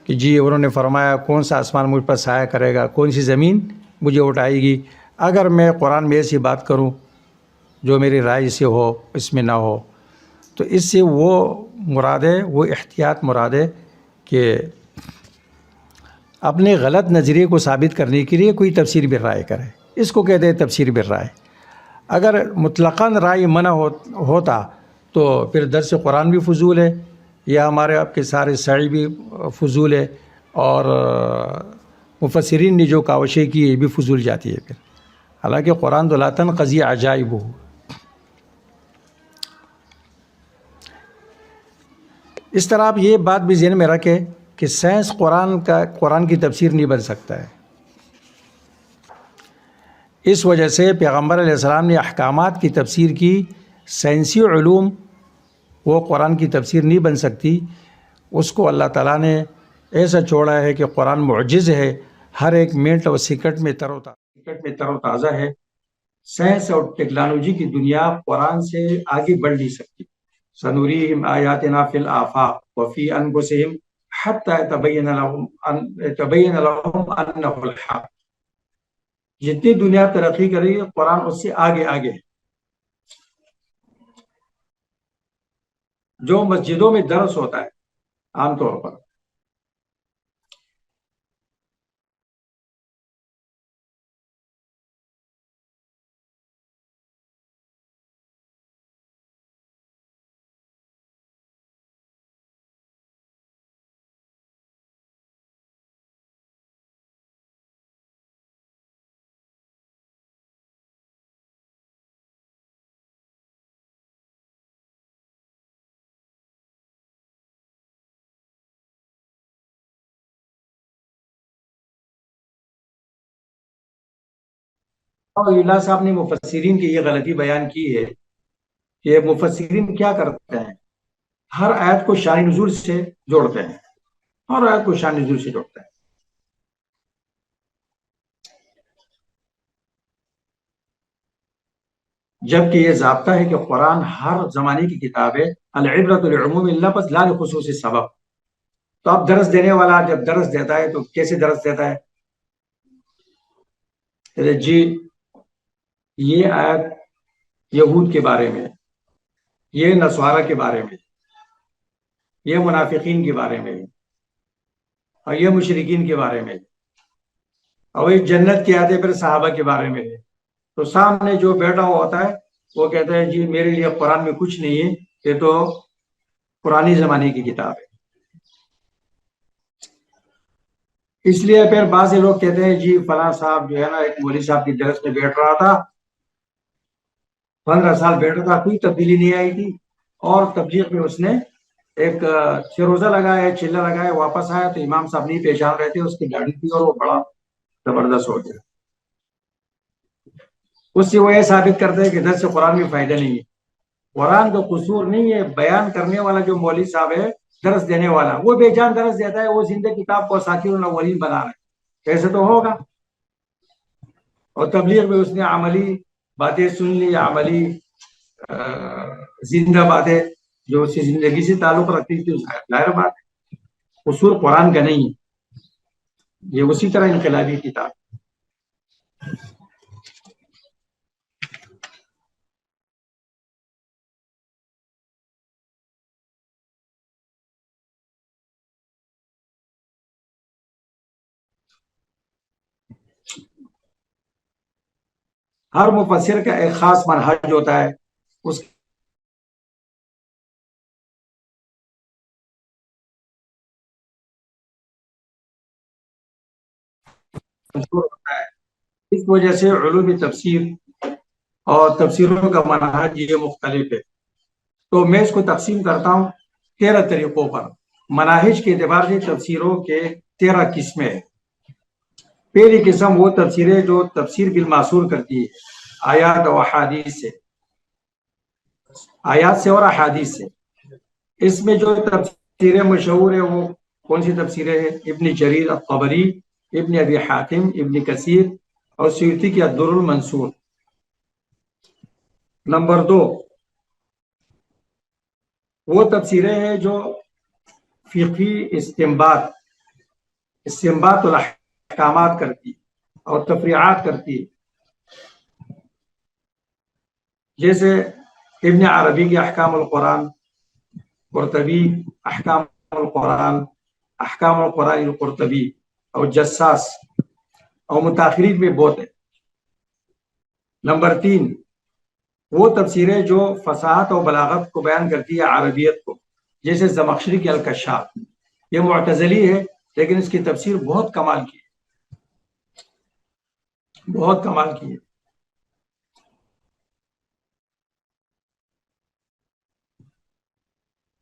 کہ جی انہوں نے فرمایا کون سا آسمان مجھ پر سایہ کرے گا، کون سی زمین مجھے اٹھائے گی، اگر میں قرآن میں ایسی بات کروں جو میری رائے سے ہو، اس میں نہ ہو، تو اس سے وہ مراد ہے، وہ احتیاط مراد ہے کہ اپنے غلط نظریے کو ثابت کرنے کے لیے کوئی تفسیر بالرائے کرے. اس کو کہتے ہیں تفسیر بالرائے. اگر مطلقاً رائے منع ہوتا تو پھر درس قرآن بھی فضول ہے، یا ہمارے آپ کے سارے سعی بھی فضول ہے، اور مفسرین نے جو کاوشیں کی یہ بھی فضول جاتی ہے پھر. حالانکہ قرآن تو لا تنقضی عجائب ہو. اس طرح آپ یہ بات بھی ذہن میں رکھیں کہ سائنس قرآن کی تفسیر نہیں بن سکتا ہے. اس وجہ سے پیغمبر علیہ السلام نے احکامات کی تفسیر کی. سائنسی علوم وہ قرآن کی تفسیر نہیں بن سکتی. اس کو اللہ تعالیٰ نے ایسا چھوڑا ہے کہ قرآن معجز ہے، ہر ایک منٹ اور سیکنڈ میں تر و تازہ ہے. سائنس اور ٹیکنالوجی کی دنیا قرآن سے آگے بڑھ نہیں سکتی. سنوریہم آیاتنا فی الآفاق وفی انفسہم حتی تبین لہم انہ الحق. جتنی دنیا ترقی کر رہی ہے قرآن اس سے آگے آگے ہے. جو مسجدوں میں درس ہوتا ہے عام طور پر، اور اللہ صاحب نے مفسرین کی یہ غلطی بیان کی ہے کہ مفسرین کیا کرتے ہیں، ہر آیت کو شان نزول سے جوڑتے ہیں. ہر آیت کو شان نزول سے جوڑتے ہیں. جبکہ یہ ضابطہ ہے کہ قرآن ہر زمانے کی کتاب ہے. العبرۃ لعموم اللفظ لا لخصوص السبب. تو اب درس دینے والا جب درس دیتا ہے تو کیسے درس دیتا ہے؟ جی یہ آیت یہود کے بارے میں، یہ نصارہ کے بارے میں، یہ منافقین کے بارے میں، اور یہ مشرکین کے بارے میں، اور یہ جنت کی آیتیں پھر صحابہ کے بارے میں ہے. تو سامنے جو بیٹھا ہوا ہوتا ہے وہ کہتا ہے جی میرے لیے قرآن میں کچھ نہیں ہے، یہ تو پرانی زمانے کی کتاب ہے. اس لیے پھر بعض لوگ کہتے ہیں جی فلاں صاحب جو ہے نا ایک مولوی صاحب کی درس میں بیٹھ رہا تھا، 15 سال بیٹھا تھا، کوئی تبدیلی نہیں آئی تھی، اور تبلیغ میں اس نے ایک فیروزہ لگایا، چلہ لگایا، واپس آیا تو امام صاحب نہیں پہچان رہے تھے، اس کی گاڑی تھی اور وہ بڑا زبردست ہو گیا. اس سے وہ یہ ثابت کرتے ہیں کہ درس قرآن میں فائدہ نہیں ہے. قرآن کا قصور نہیں ہے، بیان کرنے والا جو مولوی صاحب ہے، درس دینے والا، وہ بے جان درس دیتا ہے، وہ زندہ کتاب کو اساطیر الاولین بنا رہا ہے. ایسے تو ہوگا. اور تبلیغ میں اس نے عملی باتیں سن لی، عملی زندہ باتیں جو اس کی زندگی سے تعلق رکھتی تھی، ظاہر بات ہے قصور قرآن کا نہیں ہے. یہ اسی طرح انقلابی کتاب. ہر مفسر کا ایک خاص منہج ہوتا ہے، اس منشور ہوتا ہے. اس وجہ سے علوم تفسیر اور تفسیروں کا منہج یہ مختلف ہے. تو میں اس کو تقسیم کرتا ہوں 13 طریقوں پر. مناہج کے اعتبار سے تفسیروں کے 13 قسمیں ہیں. پہلی قسم وہ تفسیریں جو تفسیر بالمعصور کرتی ہے، آیات و احادیث سے، آیات سے اور احادیث سے. اس میں جو تفسیریں مشہور ہیں وہ کون سی تفسیریں ہیں؟ ابن جریر الطبری، ابن ابی حاتم، ابن کثیر اور سیوطی کی الدر المنصور. نمبر 2 وہ تفسیریں ہیں جو فقہی استنباط الاحکامات کرتی اور تفریعات کرتی، جیسے ابن عربی کی احکام القرآن، قرطبی احکام القرآن القرطبی اور جساس، اور متاخرین میں بہت ہے. نمبر 3 وہ تفسیریں جو فصاحت اور بلاغت کو بیان کرتی ہے، عربیت کو، جیسے زمخشری کی الکشاف. یہ معتزلی ہے لیکن اس کی تفسیر بہت کمال کی ہے، بہت کمال کی ہے.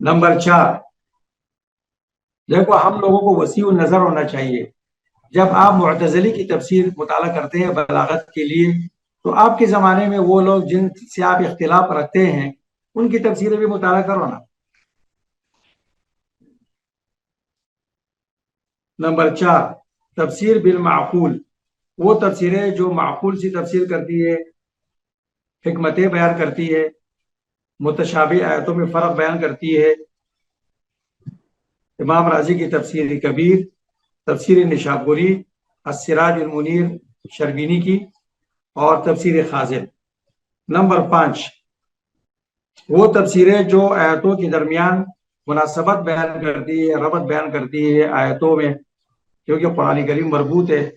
نمبر 4 دیکھو ہم لوگوں کو وسیع النظر ہونا چاہیے. جب آپ معتزلی کی تفسیر مطالعہ کرتے ہیں بلاغت کے لیے تو آپ کے زمانے میں وہ لوگ جن سے آپ اختلاف رکھتے ہیں ان کی تفسیریں بھی مطالعہ کرو نا. نمبر 4 تفسیر بالمعقول، وہ تفسیریں جو معقول سی تفسیر کرتی ہے، حکمتیں بیان کرتی ہے، متشابہ آیتوں میں فرق بیان کرتی ہے. امام راضی کی تفسیر کبیر، تفسیر نشابوری، السراج المنیر شربینی کی، اور تفسیر خازن. نمبر 5 وہ تفسیریں جو آیتوں کے درمیان مناسبت بیان کرتی ہے، ربط بیان کرتی ہے آیتوں میں، کیونکہ قرآن کریم مربوط ہے.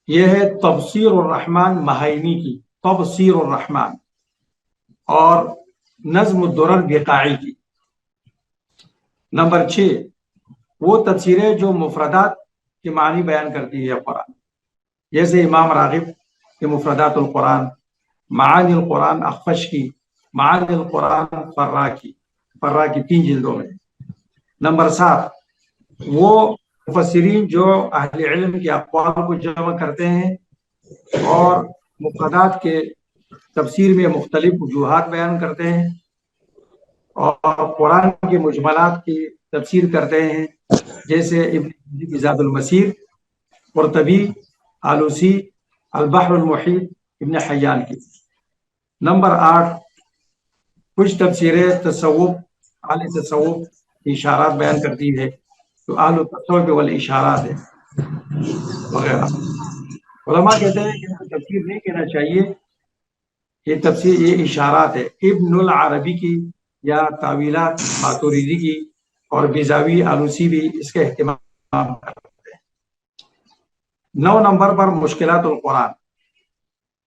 یہ ہے تفسیر الرحمن مہائنی کی، تفسیر الرحمن، اور نظم الدرر بقاعی کی. نمبر 6 وہ تفسیریں جو مفردات کے معنی بیان کرتی ہے قرآن، جیسے امام راغب کے مفردات القرآن، معانی القرآن اخفش کی، معانی القرآن فرا کی 3 جلدوں میں. نمبر 7 وہ مفسرین جو اہل علم کے اقوال کو جمع کرتے ہیں اور مفردات کے تفسیر میں مختلف وجوہات بیان کرتے ہیں اور قرآن کے مجملات کی تفسیر کرتے ہیں، جیسے ابن زاد المسیر، قرطبی، آلوسی، البحر المحیط ابن حیان کی. نمبر 8 کچھ تفسیریں تصوف، اہل تصوف کی اشارات بیان کرتی ہے، تو اہل التصوف والاشارات ہے وغیرہ. علماء کہتے ہیں کہ تفسیر نہیں کہنا چاہیے، یہ تفسیر یہ اشارات ہے. ابن العربی کی یا تعویلات ماتوریدی کی اور بیزاوی آلوسی بھی اس کا اہتمام کرتے ہیں. 9 نمبر پر مشکلات القرآن،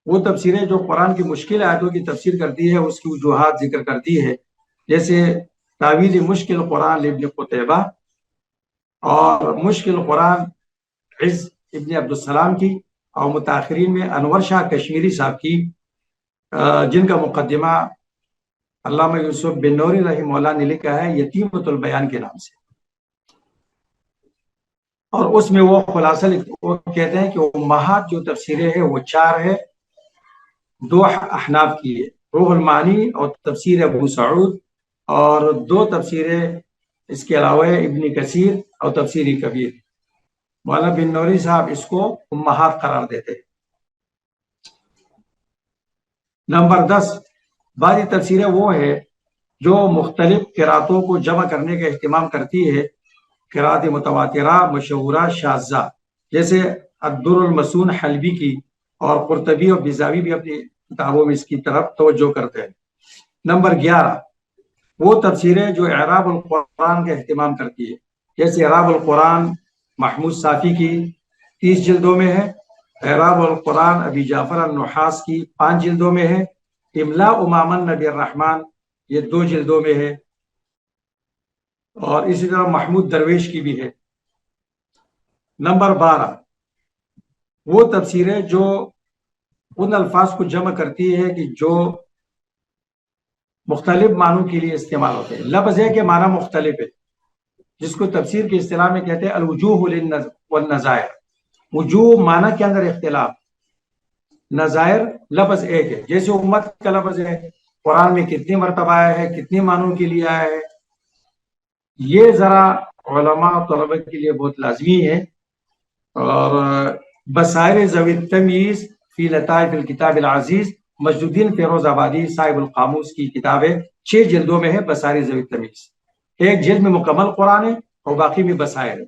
وہ تفسیریں جو قرآن کی مشکل آیتوں کی تفسیر کرتی ہے، اس کی وجوہات ذکر کرتی ہے، جیسے تعویل مشکل قرآن ابن قتیبہ اور مشکل قرآن عز ابن عبدالسلام کی، اور متاخرین میں انور شاہ کشمیری صاحب کی، جن کا مقدمہ علامہ یوسف بن نوری رحمہ اللہ نے لکھا ہے یتیمۃ البیان کے نام سے، اور اس میں وہ خلاصہ وہ کہتے ہیں کہ امہات جو تفسیریں ہیں وہ 4 ہے، 2 احناف کی ہے، روح المعانی اور تفسیر ابو سعود، اور 2 تفسیریں اس کے علاوہ ابن کثیر اور تفسیر کبیر. مولانا بن نوری صاحب اس کو امہات قرار دیتے. نمبر 10 بعض تفسیریں وہ ہے جو مختلف قراتوں کو جمع کرنے کا اہتمام کرتی ہے، قرات متواترہ، مشہورہ، شاذہ، جیسے الدر المسون حلبی کی، اور قرطبی اور بیزاوی بھی اپنی کتابوں میں اس کی طرف توجہ کرتے ہیں. نمبر 11 وہ تفسیریں جو اعراب القرآن کا اہتمام کرتی ہے، جیسے اعراب القرآن محمود صافی کی 30 جلدوں میں ہے، اعراب القرآن ابی جعفر النحاس کی 5 جلدوں میں ہے، املاء امام النبی الرحمن یہ 2 جلدوں میں ہے، اور اسی طرح محمود درویش کی بھی ہے. نمبر 12 وہ تفسیریں جو ان الفاظ کو جمع کرتی ہے کہ جو مختلف معنوں کے لیے استعمال ہوتے ہیں. لفظ ہے کہ معنی مختلف ہے، جس کو تفسیر کی اصطلاح میں کہتے ہیں الوجوہ والنظائر. وجوہ معنی کے اندر اختلاف، نظائر لفظ ایک ہے، جیسے امت کا لفظ ہے، قرآن میں کتنی مرتبہ آیا ہے، کتنی معنوں کے لیے آیا ہے. یہ ذرا علماء طلبہ کے لیے بہت لازمی ہے. اور بصائر ذوی التمیز فی لطائف الکتاب العزیز، مجد الدین فیروز آبادی صاحب القاموس کی کتاب ہے، 6 جلدوں میں ہے بصائر ذوی التمیز. ایک جلد میں مکمل قرآن ہے اور باقی میں بصائر ہے.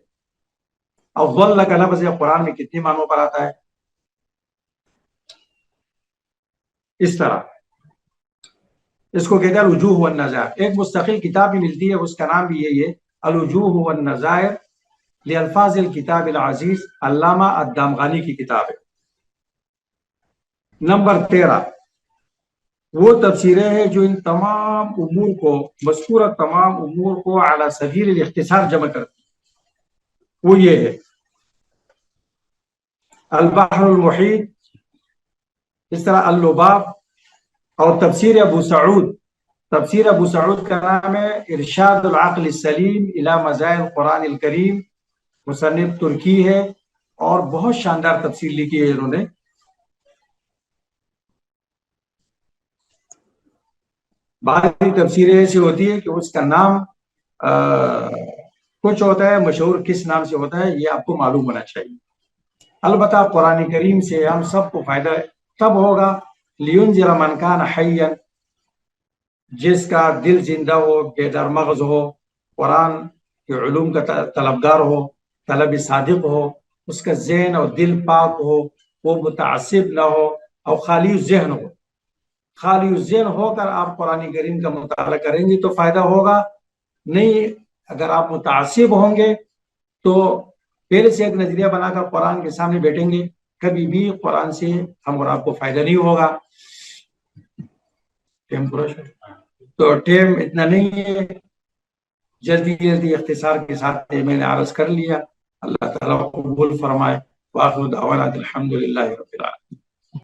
اور ضل کا لفظ ہے، قرآن میں کتنی معنوں پر آتا ہے. اس طرح اس کو کہتے ہیں الوجوہ والنظائر. ایک مستقل کتاب بھی ملتی ہے، اس کا نام بھی یہی ہے، الوجوہ والنظائر لالفاظ الکتاب العزیز، علامہ الدامغانی کی کتاب ہے. نمبر 13 وہ تفسیریں ہیں جو ان تمام امور کو، مذکورہ تمام امور کو اعلی سبیل الاختصار جمع کرتی. وہ یہ ہے البحر المحیط، اس طرح اللباب، اور تفسیر ابو سعود، تفسیر ابو سعود کا نام ہے ارشاد العقل السلیم الی مزائل القرآن الکریم، مصنف ترکی ہے اور بہت شاندار تفسیر لکھی ہے انہوں نے. بعض تفسیریں ایسی ہوتی ہے کہ اس کا نام کچھ ہوتا ہے، مشہور کس نام سے ہوتا ہے یہ آپ کو معلوم ہونا چاہیے. البتہ قرآن کریم سے ہم سب کو فائدہ تب ہوگا لینذر من کان حیا، جس کا دل زندہ ہو، بیدار مغز ہو، قرآن کے علوم کا طلبگار ہو، طلب صادق ہو، اس کا ذہن اور دل پاک ہو، وہ متعصب نہ ہو اور خالی ذہن ہو. خالی ذہن ہو کر آپ قرآن کریم کا مطالعہ کریں گے تو فائدہ ہوگا. نہیں، اگر آپ متعصب ہوں گے تو پہلے سے ایک نظریہ بنا کر قرآن کے سامنے بیٹھیں گے، کبھی بھی قرآن سے ہم اور آپ کو فائدہ نہیں ہوگا. تو ٹائم اتنا نہیں ہے، جلدی جلدی اختصار کے ساتھ میں نے عرض کر لیا. اللہ تعالیٰ قبول فرمائے. وآخر دعوانا الحمد للہ رب العالمین.